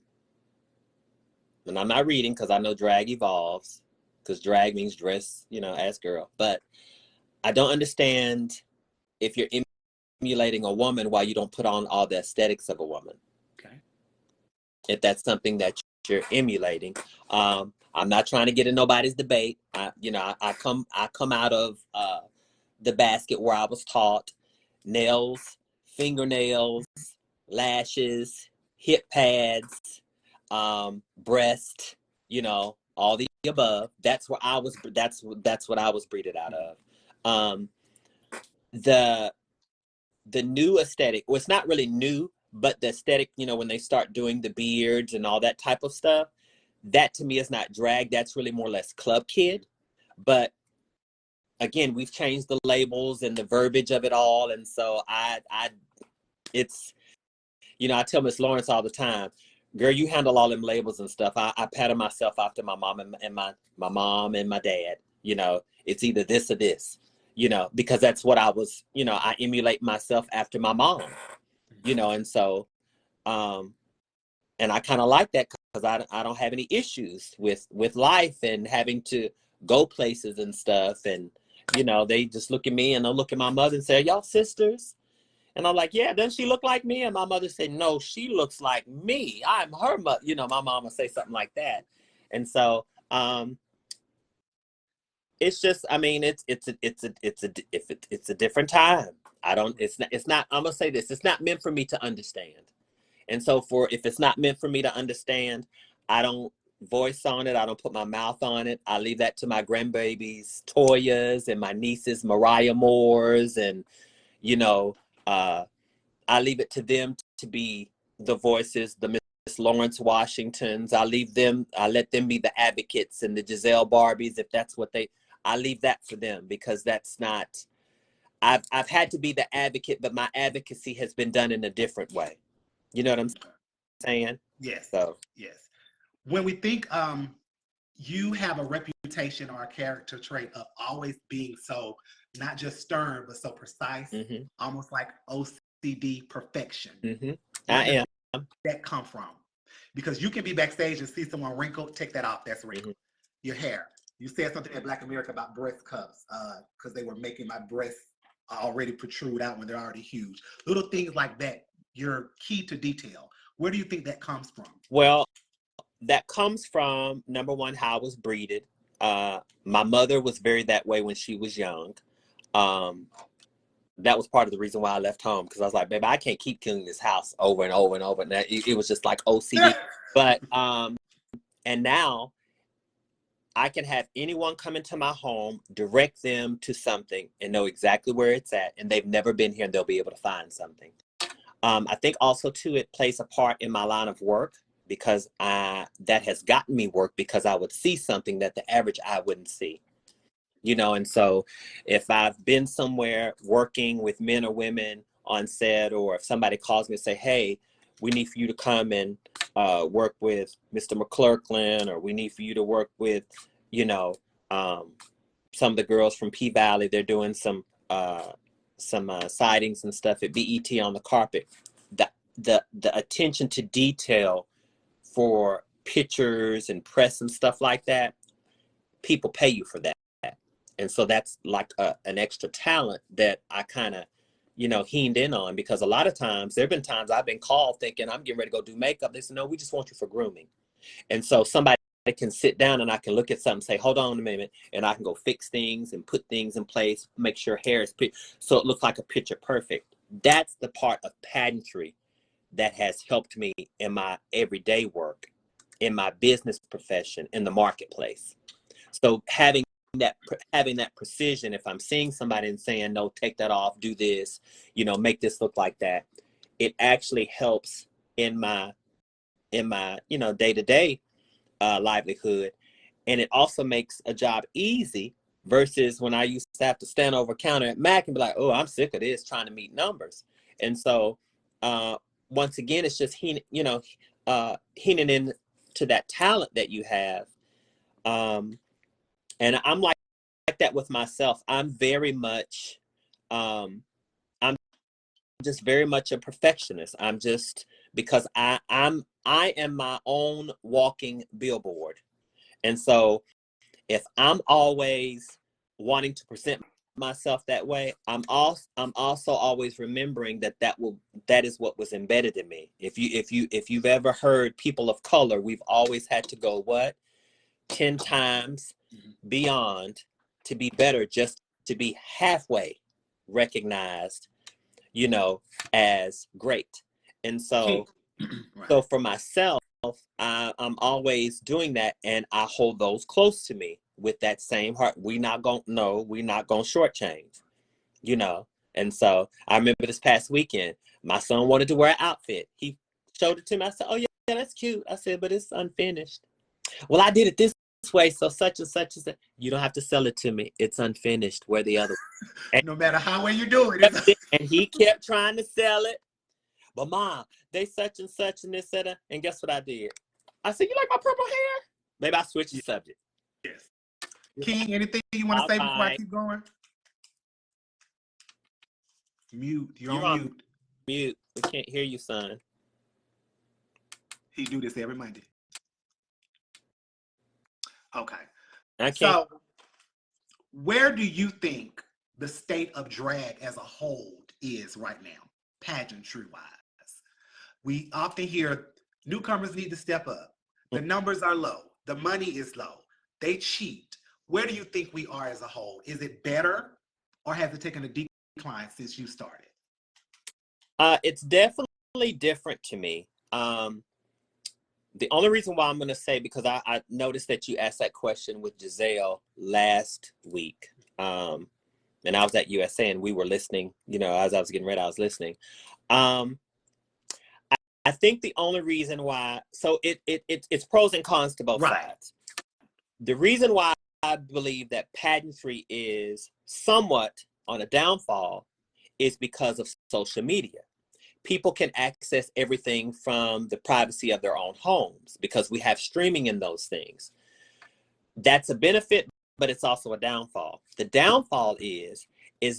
I'm not reading because I know drag evolves, because drag means dress, you know, as girl. But I don't understand if you're emulating a woman why you don't put on all the aesthetics of a woman. Okay. If that's something that you're emulating. I'm not trying to get in nobody's debate. I come out of the basket where I was taught nails, fingernails, lashes, hip pads, breast, you know, all the above. That's what I was breeded out of. The new aesthetic, well, it's not really new, but the aesthetic, you know, when they start doing the beards and all that type of stuff, that to me is not drag. That's really more or less club kid. But again, we've changed the labels and the verbiage of it all. And so it's, you know, I tell Miss Lawrence all the time, girl, you handle all them labels and stuff. I pattern myself after my mom and my mom and my dad. You know, it's either this or this, you know, because that's what I was, you know, I emulate myself after my mom, you know, and so, and I kind of like that because I don't have any issues with life and having to go places and stuff. And, you know, they just look at me and they'll look at my mother and say, are y'all sisters? And I'm like, yeah, doesn't she look like me? And my mother said, no, she looks like me. I'm her mother. You know, my mom would say something like that. And so, it's just, I mean, it's a different time. It's not, I'm gonna say this, it's not meant for me to understand. And so if it's not meant for me to understand, I don't voice on it. I don't put my mouth on it. I leave that to my grandbabies, Toyas, and my nieces, Mariah Moores, and, you know, I leave it to them to be the voices, the Miss Lawrence Washingtons. I let them be the advocates and the Giselle Barbies, if that's what I leave that for them, because that's not, I've had to be the advocate, but my advocacy has been done in a different way. You know what I'm saying? Yes. So yes. When we think you have a reputation or a character trait of always being so not just stern but so precise, almost like OCD perfection. I am. Where does that come from? Because you can be backstage and see someone wrinkled, take that off. That's wrinkled. Your hair. You said something at Black America about breast cups because they were making my breasts already protrude out when they're already huge. Little things like that. You're key to detail. Where do you think that comes from? Well, that comes from, number one, how I was breeded. My mother was very that way when she was young. That was part of the reason why I left home, because I was like, baby, I can't keep cleaning this house over and over and over. And it was just like OCD. But and now I can have anyone come into my home, direct them to something, and know exactly where it's at, and they've never been here, and they'll be able to find something. I think also too, it plays a part in my line of work, because that has gotten me work, because I would see something that the average eye wouldn't see. You know, and so if I've been somewhere working with men or women on set, or if somebody calls me and say, hey, we need for you to come and work with Mr. McClurklin, or we need for you to work with, you know, some of the girls from P Valley, they're doing some sightings and stuff at BET on the carpet. the attention to detail for pictures and press and stuff like that, people pay you for that. And so that's like an extra talent that I kind of, honed in on, because a lot of times there have been times I've been called thinking I'm getting ready to go do makeup. They said, no, we just want you for grooming. And so somebody can sit down and I can look at something and say, hold on a minute. And I can go fix things and put things in place, make sure hair is so it looks like a picture perfect. That's the part of pageantry that has helped me in my everyday work, in my business profession, in the marketplace. So having that precision, if I'm seeing somebody and saying, no, take that off, do this, make this look like that, it actually helps in my day-to-day livelihood. And it also makes a job easy versus when I used to have to stand over a counter at Mac and be like, oh, I'm sick of this, trying to meet numbers. And so once again, it's just heening in to that talent that you have. And I'm like that with myself. I'm very much, I'm just very much a perfectionist. I'm just, because I am my own walking billboard. And so if I'm always wanting to present myself that way, I'm also always remembering that is what was embedded in me. If you've ever heard people of color, we've always had to go 10 times beyond to be better, just to be halfway recognized, as great. And so right. so for myself, I'm always doing that, and I hold those close to me with that same heart. We're not gonna shortchange, And so I remember this past weekend, my son wanted to wear an outfit. He showed it to me. I said, "Oh yeah, that's cute." I said, "But it's unfinished." Well, I did it this way, so such and such is that. You don't have to sell it to me. It's unfinished. Where the other way. No matter how well you do it. And he kept trying to sell it. But Mom, they such and such and this and guess what I did? I said, you like my purple hair? Maybe I switched the subject. Yes. King, anything you want to say before I keep going? Mute. You're on mute. Mute. We can't hear you, son. He do this every Monday. Okay. I can't. So, where do you think the state of drag as a whole is right now, pageantry-wise? We often hear newcomers need to step up. The numbers are low. The money is low. They cheat. Where do you think we are as a whole? Is it better, or has it taken a decline since you started? It's definitely different to me. The only reason why I'm going to say, because I noticed that you asked that question with Giselle last week. And I was at USA and we were listening, as I was getting ready, I was listening. I think the only reason why, so it's pros and cons to both sides. The reason why I believe that pageantry is somewhat on a downfall is because of social media. People can access everything from the privacy of their own homes because we have streaming in those things. That's a benefit, but it's also a downfall. The downfall is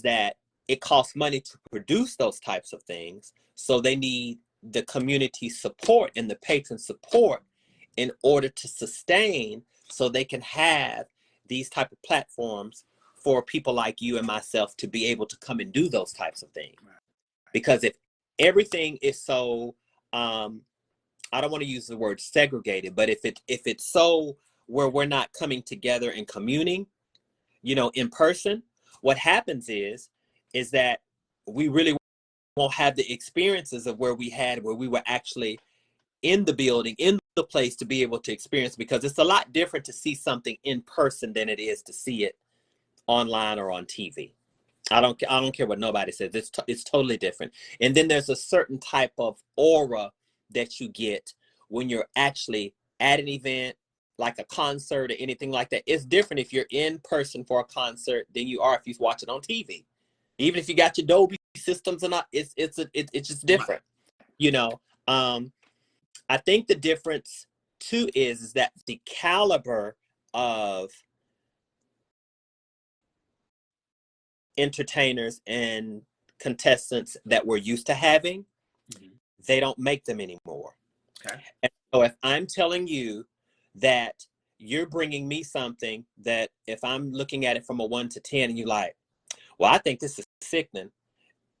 that it costs money to produce those types of things. So they need the community support and the patron support in order to sustain, so they can have these type of platforms for people like you and myself to be able to come and do those types of things. Because if everything is so, I don't want to use the word segregated, but if it's so where we're not coming together and communing, in person, what happens is that we really won't have the experiences of where we were actually in the building, in the place, to be able to experience, because it's a lot different to see something in person than it is to see it online or on TV. I don't care what nobody says. It's totally different. And then there's a certain type of aura that you get when you're actually at an event, like a concert or anything like that. It's different if you're in person for a concert than you are if you watch it on TV. Even if you got your Dolby systems or not, it's just different. I think the difference too is that the caliber of entertainers and contestants that we're used to having they don't make them anymore. Okay. And so if I'm telling you that you're bringing me something that if I'm looking at it from a 1 to 10 and you're like, well, I think this is sickening,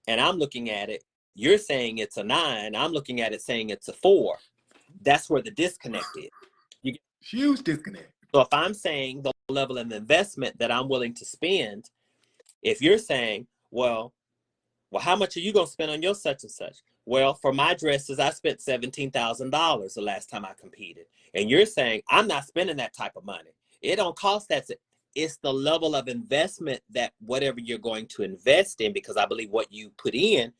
and I'm looking at it, you're saying it's a 9, I'm looking at it saying it's a 4. That's where the disconnect is. Huge disconnect. So if I'm saying the level of investment that I'm willing to spend, if you're saying, well, how much are you going to spend on your such and such? Well, for my dresses, I spent $17,000 the last time I competed. And you're saying, I'm not spending that type of money. It don't cost that. It's the level of investment that whatever you're going to invest in, because I believe what you put in,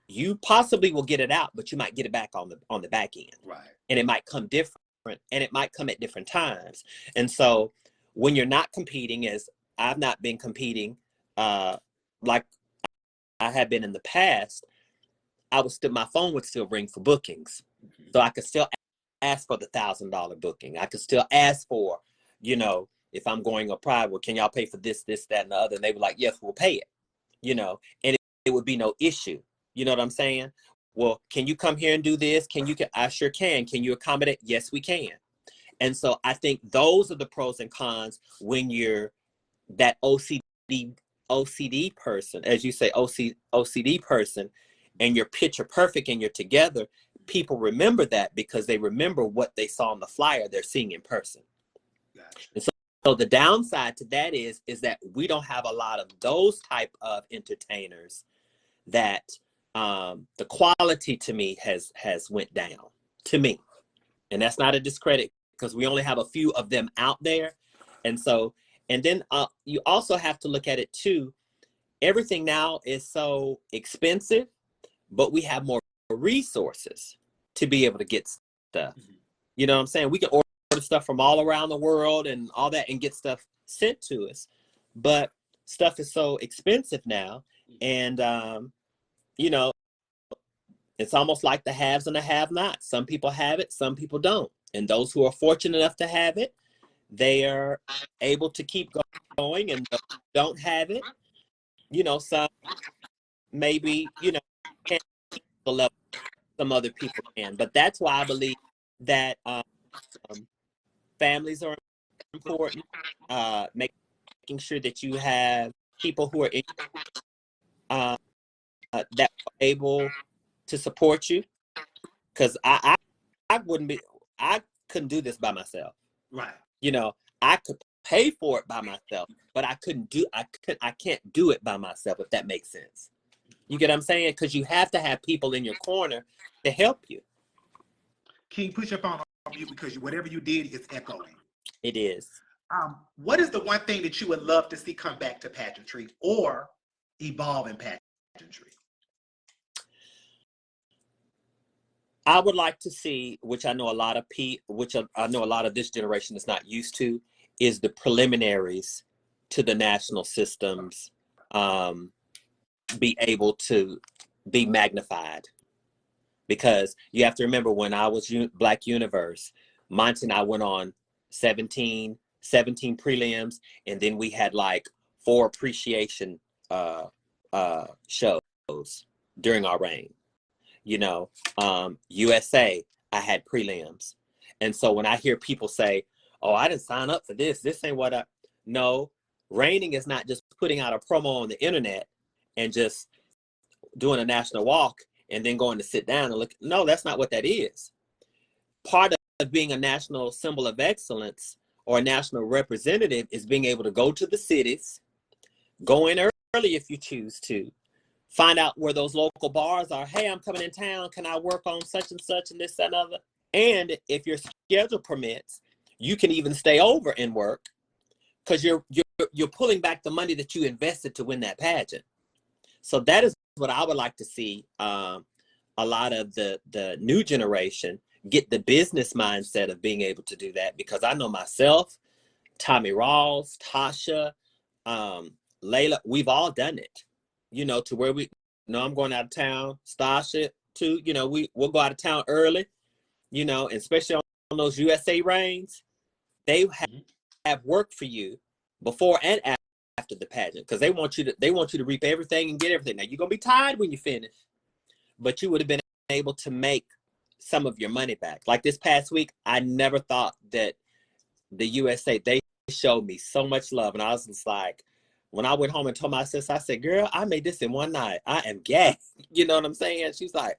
you possibly will get it out, but you might get it back on the back end. Right. And it might come different, and it might come at different times. And so when you're not competing, as I've not been competing like I had been in the past, my phone would still ring for bookings. So I could still ask for the $1,000 booking. I could still ask for, if I'm going a private, well, can y'all pay for this, that, and the other? And they were like, yes, we'll pay it, and it would be no issue. You know what I'm saying? Well, can you come here and do this? I sure can. Can you accommodate? Yes, we can. And so I think those are the pros and cons when you're that OCD person, as you say, OCD person, and you're picture perfect and you're together. People remember that because they remember what they saw on the flyer they're seeing in person. Gotcha. And so the downside to that is that we don't have a lot of those type of entertainers that the quality to me has went down to me. And that's not a discredit because we only have a few of them out there. And then you also have to look at it too. Everything now is so expensive, but we have more resources to be able to get stuff. You know what I'm saying? We can order stuff from all around the world and all that and get stuff sent to us. But stuff is so expensive now. And, it's almost like the haves and the have-nots. Some people have it, some people don't. And those who are fortunate enough to have it, they are able to keep going, and those who don't have it, some maybe, can't keep the level some other people can. But that's why I believe that families are important, making sure that you have people who are that are able to support you, because I couldn't do this by myself. Right. I could pay for it by myself, but I can't do it by myself, if that makes sense. You get what I'm saying? Because you have to have people in your corner to help you. Can you put your phone on mute, because whatever you did is echoing? It is. What is the one thing that you would love to see come back to pageantry or evolve in pageantry? I would like to see, which I know a lot of this generation is not used to, is the preliminaries to the national systems be able to be magnified. Because you have to remember, when I was Black Universe, Monty and I went on 17 prelims, and then we had like 4 appreciation shows during our reign. USA, I had prelims. And so when I hear people say, oh, I didn't sign up for this ain't what I... No, reigning is not just putting out a promo on the internet and just doing a national walk and then going to sit down and look. No, that's not what that is. Part of being a national symbol of excellence or a national representative is being able to go to the cities, go in early if you choose to, find out where those local bars are. Hey, I'm coming in town. Can I work on such and such and this, that, and other? And if your schedule permits, you can even stay over and work, because you're pulling back the money that you invested to win that pageant. So that is what I would like to see. A lot of the new generation get the business mindset of being able to do that, because I know myself, Tommy Rawls, Tasha, Layla, we've all done it. To where I'm going out of town, Stasha too, we'll go out of town early, and especially on those USA reigns, they have work for you before and after the pageant, because they want you to reap everything and get everything. Now you're going to be tired when you finish, but you would have been able to make some of your money back. Like this past week, I never thought that the USA, they showed me so much love. And I was just like, when I went home and told my sister, I said, girl, I made this in one night. I am gassed. You know what I'm saying? She's like,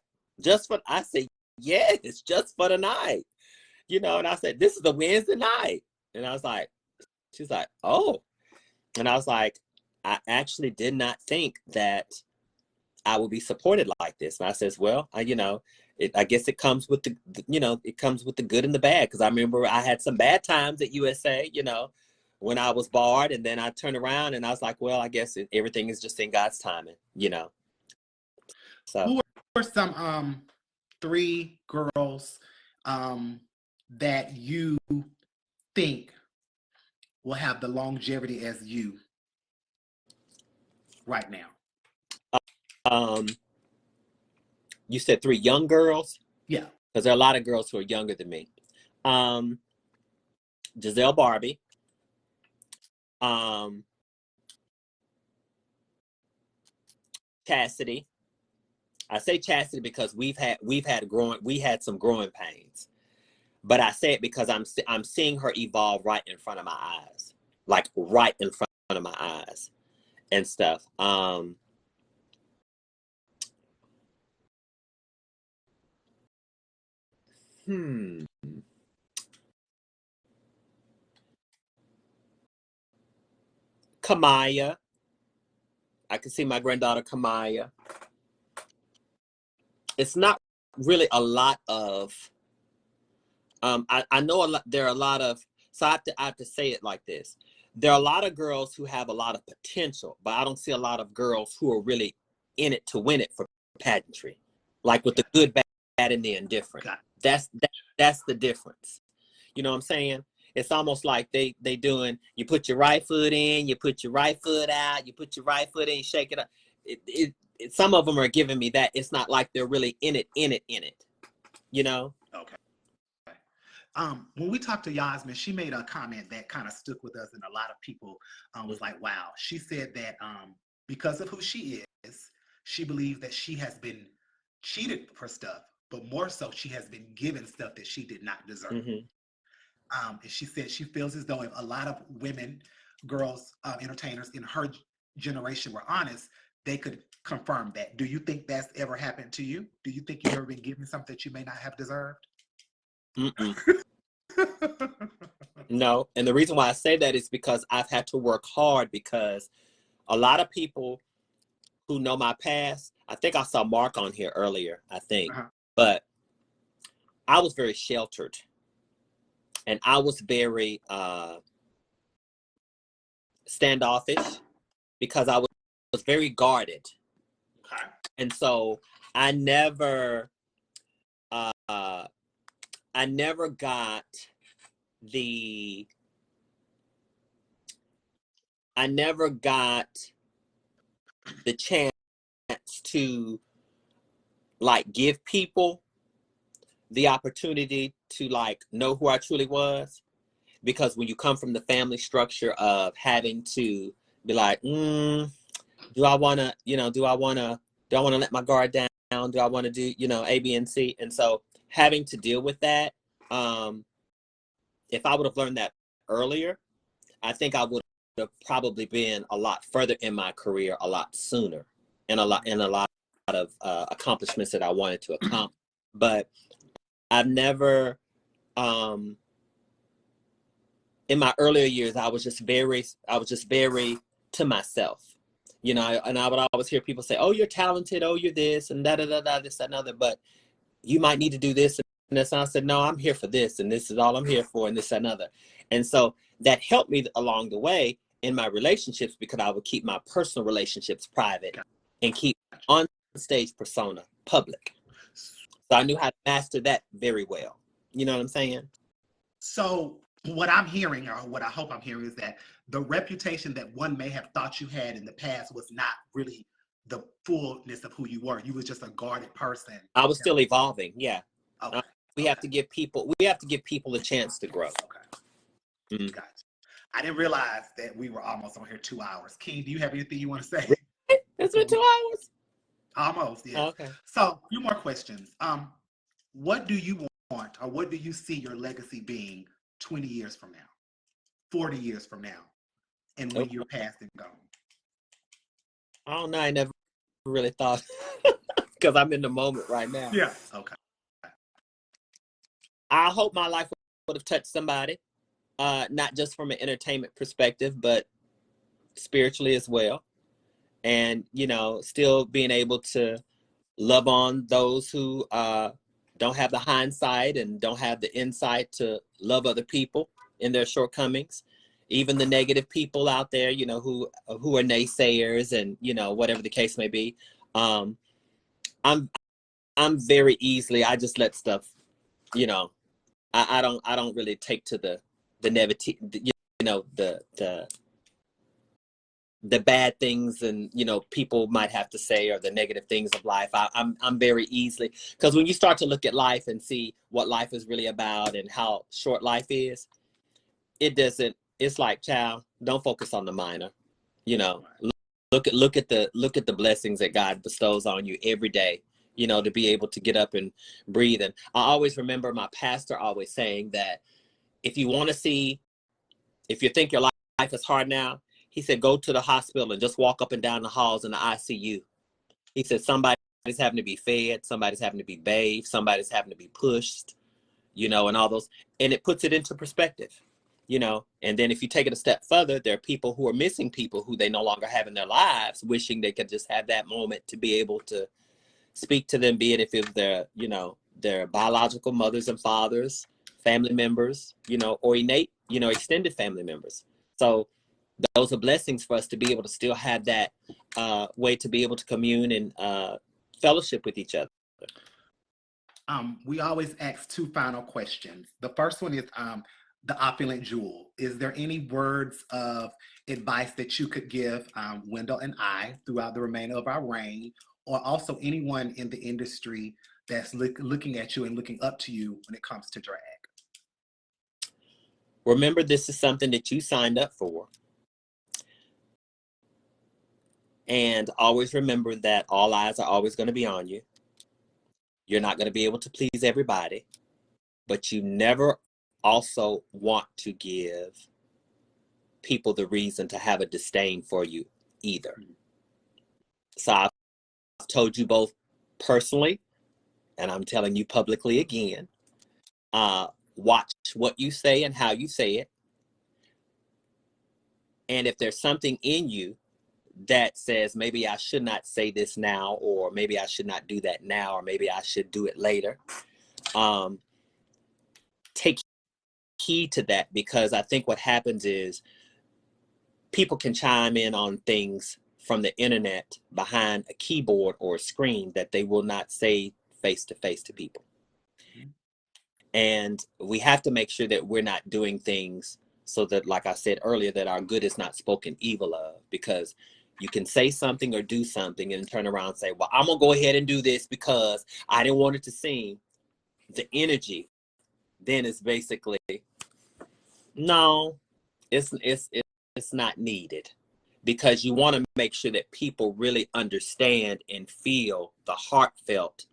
I said, yes, it's just for the night. You know, and I said, this is a Wednesday night. And I was like, she's like, oh. And I was like, I actually did not think that I would be supported like this. And I says, well, I guess it comes with it comes with the good and the bad. Because I remember I had some bad times at USA, when I was barred, and then I turned around and I was like, well, I guess everything is just in God's timing, So who are some 3 girls that you think will have the longevity as you right now? You said 3 young girls? Yeah. Because there are a lot of girls who are younger than me. Giselle Barbie. Chastity. I say Chastity because we had some growing pains. But I say it because I'm seeing her evolve right in front of my eyes. Like right in front of my eyes and stuff. Kamaya. I can see my granddaughter Kamaya. It's not really a lot of I know there are a lot of, so I have to say it like this. There are a lot of girls who have a lot of potential, but I don't see a lot of girls who are really in it to win it for pageantry. Like with the good, bad, and the indifferent. That's the difference. You know what I'm saying? It's almost like they doing, you put your right foot in, you put your right foot out, you put your right foot in, you shake it up. Some of them are giving me that. It's not like they're really in it. Okay. When we talked to Yasmin, she made a comment that kind of stuck with us, and a lot of people was like, wow. She said that because of who she is, she believes that she has been cheated for stuff, but more so she has been given stuff that she did not deserve. Mm-hmm. And she said she feels as though if a lot of women, girls, entertainers in her generation were honest, they could confirm that. Do you think that's ever happened to you? Do you think you've ever been given something that you may not have deserved? No. And the reason why I say that is because I've had to work hard, because a lot of people who know my past, I think I saw Mark on here earlier, but I was very sheltered, and I was very standoffish because I was very guarded. Okay. And so I never got the chance to like give people the opportunity to like know who I truly was. Because when you come from the family structure of having to be like, do I want to let my guard down? Do I want to do, A, B, and C? And so having to deal with that, if I would have learned that earlier, I think I would have probably been a lot further in my career a lot sooner, and a lot of accomplishments that I wanted to accomplish. But I've never, in my earlier years, I was just very to myself, and I would always hear people say, oh, you're talented, oh, you're this, and da-da-da-da, this, that, and other, but you might need to do this and this. And I said, no, I'm here for this, and this is all I'm here for, and this, that, and other. And so that helped me along the way in my relationships, because I would keep my personal relationships private and keep on stage persona public. So I knew how to master that very well. You know what I'm saying? So what I'm hearing, or what I hope I'm hearing, is that the reputation that one may have thought you had in the past was not really the fullness of who you were. You was just a guarded person. I was still evolving. Yeah. Okay. We have to give people a chance to grow. Okay. Mm-hmm. Gotcha. I didn't realize that we were almost on here 2 hours. King, do you have anything you want to say? It's been 2 hours. Almost, yes. Okay. So, a few more questions. What do you want, or what do you see your legacy being 20 years from now, 40 years from now, and Oh, when you're past and gone? I don't know. I never really thought because I'm in the moment right now. Yeah. Okay. I hope my life would have touched somebody, not just from an entertainment perspective, but spiritually as well. And, still being able to love on those who don't have the hindsight and don't have the insight to love other people in their shortcomings, even the negative people out there, who are naysayers and, whatever the case may be. Um, I'm I'm very easily, I just let stuff, you know, I don't really take to the negative, the bad things and people might have to say, or the negative things of life. I'm very easily, because when you start to look at life and see what life is really about and how short life is, it's like, child, don't focus on the minor. you know look at the blessings that God bestows on you every day, to be able to get up and breathe. And I always remember my pastor always saying that if you want to see, if you think your life is hard now, he said, go to the hospital and just walk up and down the halls in the ICU. He said, somebody's having to be fed, somebody's having to be bathed, somebody's having to be pushed, and all those. And it puts it into perspective, And then if you take it a step further, there are people who are missing people who they no longer have in their lives, wishing they could just have that moment to be able to speak to them, be it if it's their biological mothers and fathers, family members, or innate, extended family members. So those are blessings for us to be able to still have that way to be able to commune and fellowship with each other. We always ask two final questions. The first one is the opulent jewel. Is there any words of advice that you could give Wendell and I throughout the remainder of our reign, or also anyone in the industry that's looking at you and looking up to you when it comes to drag? Remember, this is something that you signed up for. And always remember that all eyes are always going to be on you. You're not going to be able to please everybody, but you never also want to give people the reason to have a disdain for you either. So I've told you both personally, and I'm telling you publicly again, watch what you say and how you say it. And if there's something in you that says, maybe I should not say this now, or maybe I should not do that now, or maybe I should do it later, take heed to that, because I think what happens is people can chime in on things from the internet behind a keyboard or a screen that they will not say face to face to people. And we have to make sure that we're not doing things so that, like I said earlier, that our good is not spoken evil of, because you can say something or do something and turn around and say, well, I'm gonna go ahead and do this because I didn't want it to seem. The energy then is basically, no, it's not needed, because you want to make sure that people really understand and feel the heartfelt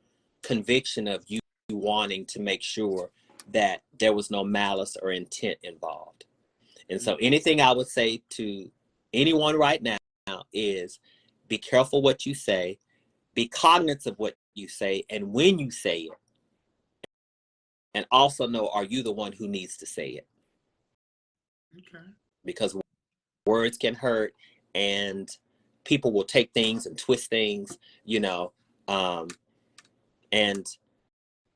conviction of you wanting to make sure that there was no malice or intent involved. And so anything I would say to anyone right now is, be careful what you say, be cognizant of what you say and when you say it, and also know, are you the one who needs to say it? Okay. Because words can hurt, and people will take things and twist things, and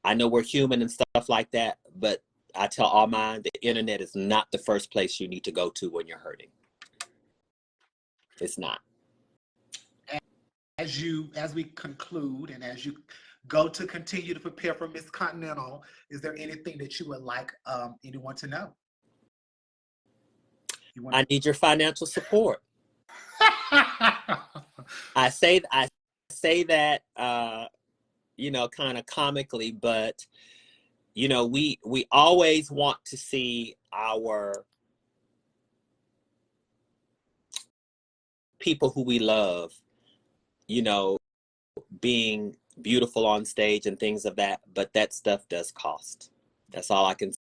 I know we're human and stuff like that, but I tell all mine, the internet is not the first place you need to go to when you're hurting. It's not. As we conclude and as you go to continue to prepare for Miss Continental, is there anything that you would like anyone to know? I need your financial support. I say that kind of comically, but we always want to see our people who we love, being beautiful on stage and things of that, but that stuff does cost. That's all I can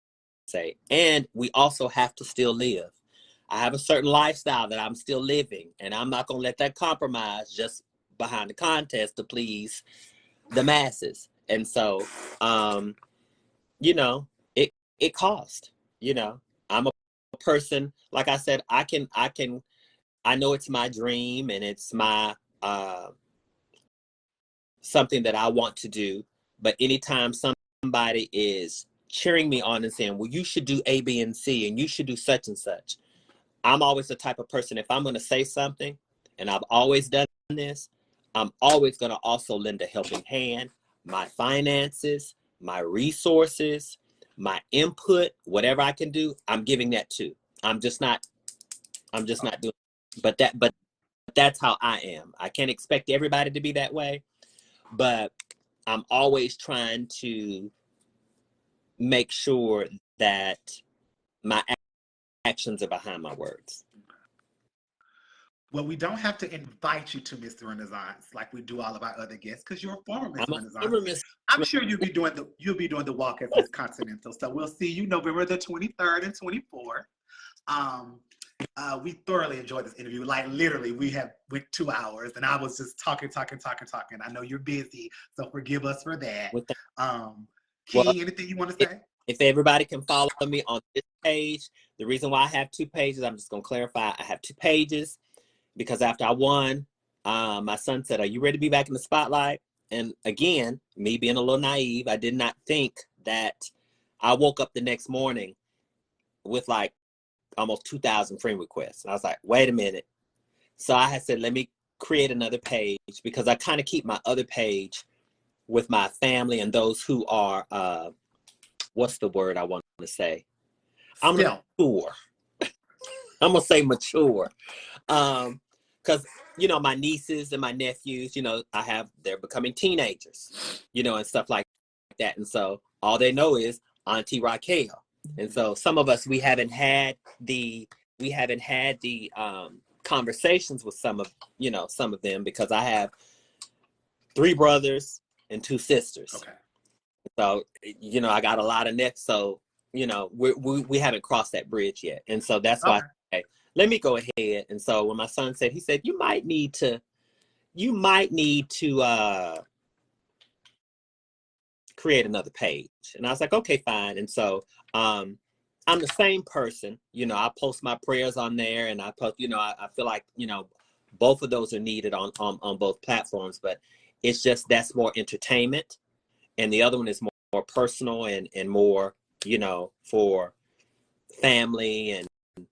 say. And we also have to still live. I have a certain lifestyle that I'm still living, and I'm not going to let that compromise just behind the contest to please the masses. And so, you know, it costs, you know. I'm a person, like I said, I know it's my dream, and it's my, something that I want to do. But anytime somebody is cheering me on and saying, well, you should do A, B, and C, and you should do such and such, I'm always the type of person, if I'm going to say something, and I've always done this, I'm always going to also lend a helping hand, my finances, my resources, my input, whatever I can do, I'm giving that too. I'm just not doing it. But that's how I am. I can't expect everybody to be that way, but I'm always trying to make sure that my actions are behind my words. Well, we don't have to invite you to Mr. Renaissance like we do all of our other guests, because you're a former Mr. Renaissance. I'm sure you'll be doing the walk as Miss Continental. So we'll see you November the 23rd and 24th. We thoroughly enjoyed this interview. Like literally, we went 2 hours, and I was just talking. I know you're busy, so forgive us for that. King, anything you want to say? If everybody can follow me on this page, the reason why I have 2 pages, I'm just going to clarify. I have 2 pages because after I won, my son said, are you ready to be back in the spotlight? And again, me being a little naive, I did not think that I woke up the next morning with like almost 2,000 friend requests. And I was like, wait a minute. So I had said, let me create another page, because I kind of keep my other page with my family and those who are, what's the word I want to say? I'm mature. I'm going to say mature. Because, you know, my nieces and my nephews, you know, they're becoming teenagers, you know, and stuff like that. And so all they know is Auntie Raquel. And so some of us, we haven't had the conversations with some of them, because I have 3 brothers and 2 sisters. Okay. So, you know, I got a lot of nephews. So, you know, we haven't crossed that bridge yet. And so that's why I say, let me go ahead. And so when my son said, he said, you might need to create another page. And I was like, okay, fine. And so I'm the same person, you know, I post my prayers on there, and I post, you know, I feel like, you know, both of those are needed on both platforms, but it's just, that's more entertainment. And the other one is more personal and more, you know, for family and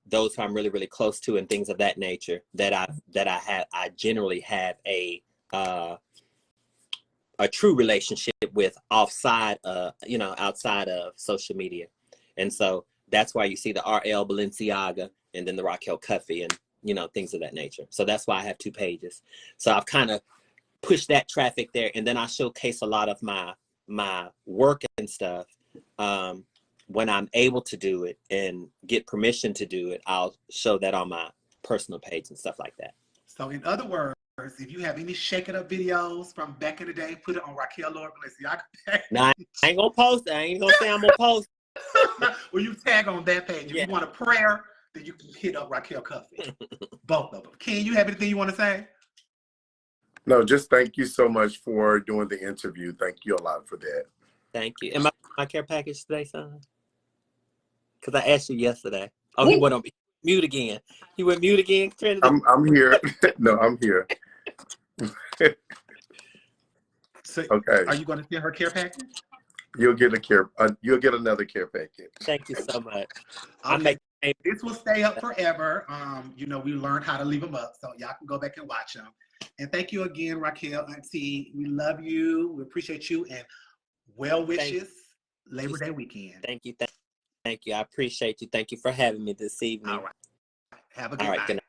those who I'm really, really close to and things of that nature, I generally have a true relationship with outside of social media. And so that's why you see the RL Balenciaga and then the Raquel Cuffy and, you know, things of that nature. So that's why I have 2 pages. So I've kind of pushed that traffic there. And then I showcase a lot of my work and stuff. When I'm able to do it and get permission to do it, I'll show that on my personal page and stuff like that. So in other words, if you have any Shake It Up videos from back in the day, put it on Raquell Lord Balenciaga page. Now, I ain't gonna post it. I ain't gonna say I'm gonna post it. Well, you tag on that page. If you want a prayer, then you can hit up Raquel Cuffy. Both of them. Ken, you have anything you want to say? No, just thank you so much for doing the interview. Thank you a lot for that. Thank you. And my care package today, son? Because I asked you yesterday. Oh, he went on mute again. He went mute again, Trinity? I'm here. No, I'm here. So, okay. Are you going to send her care package? You'll get another care package. Thank you so much. Okay. This will stay up forever. You know, we learned how to leave them up, so y'all can go back and watch them. And thank you again, Raquel, Auntie. We love you. We appreciate you, and well wishes Labor Day weekend. Thank you. Thank you. I appreciate you. Thank you for having me this evening. All right. Have a good night.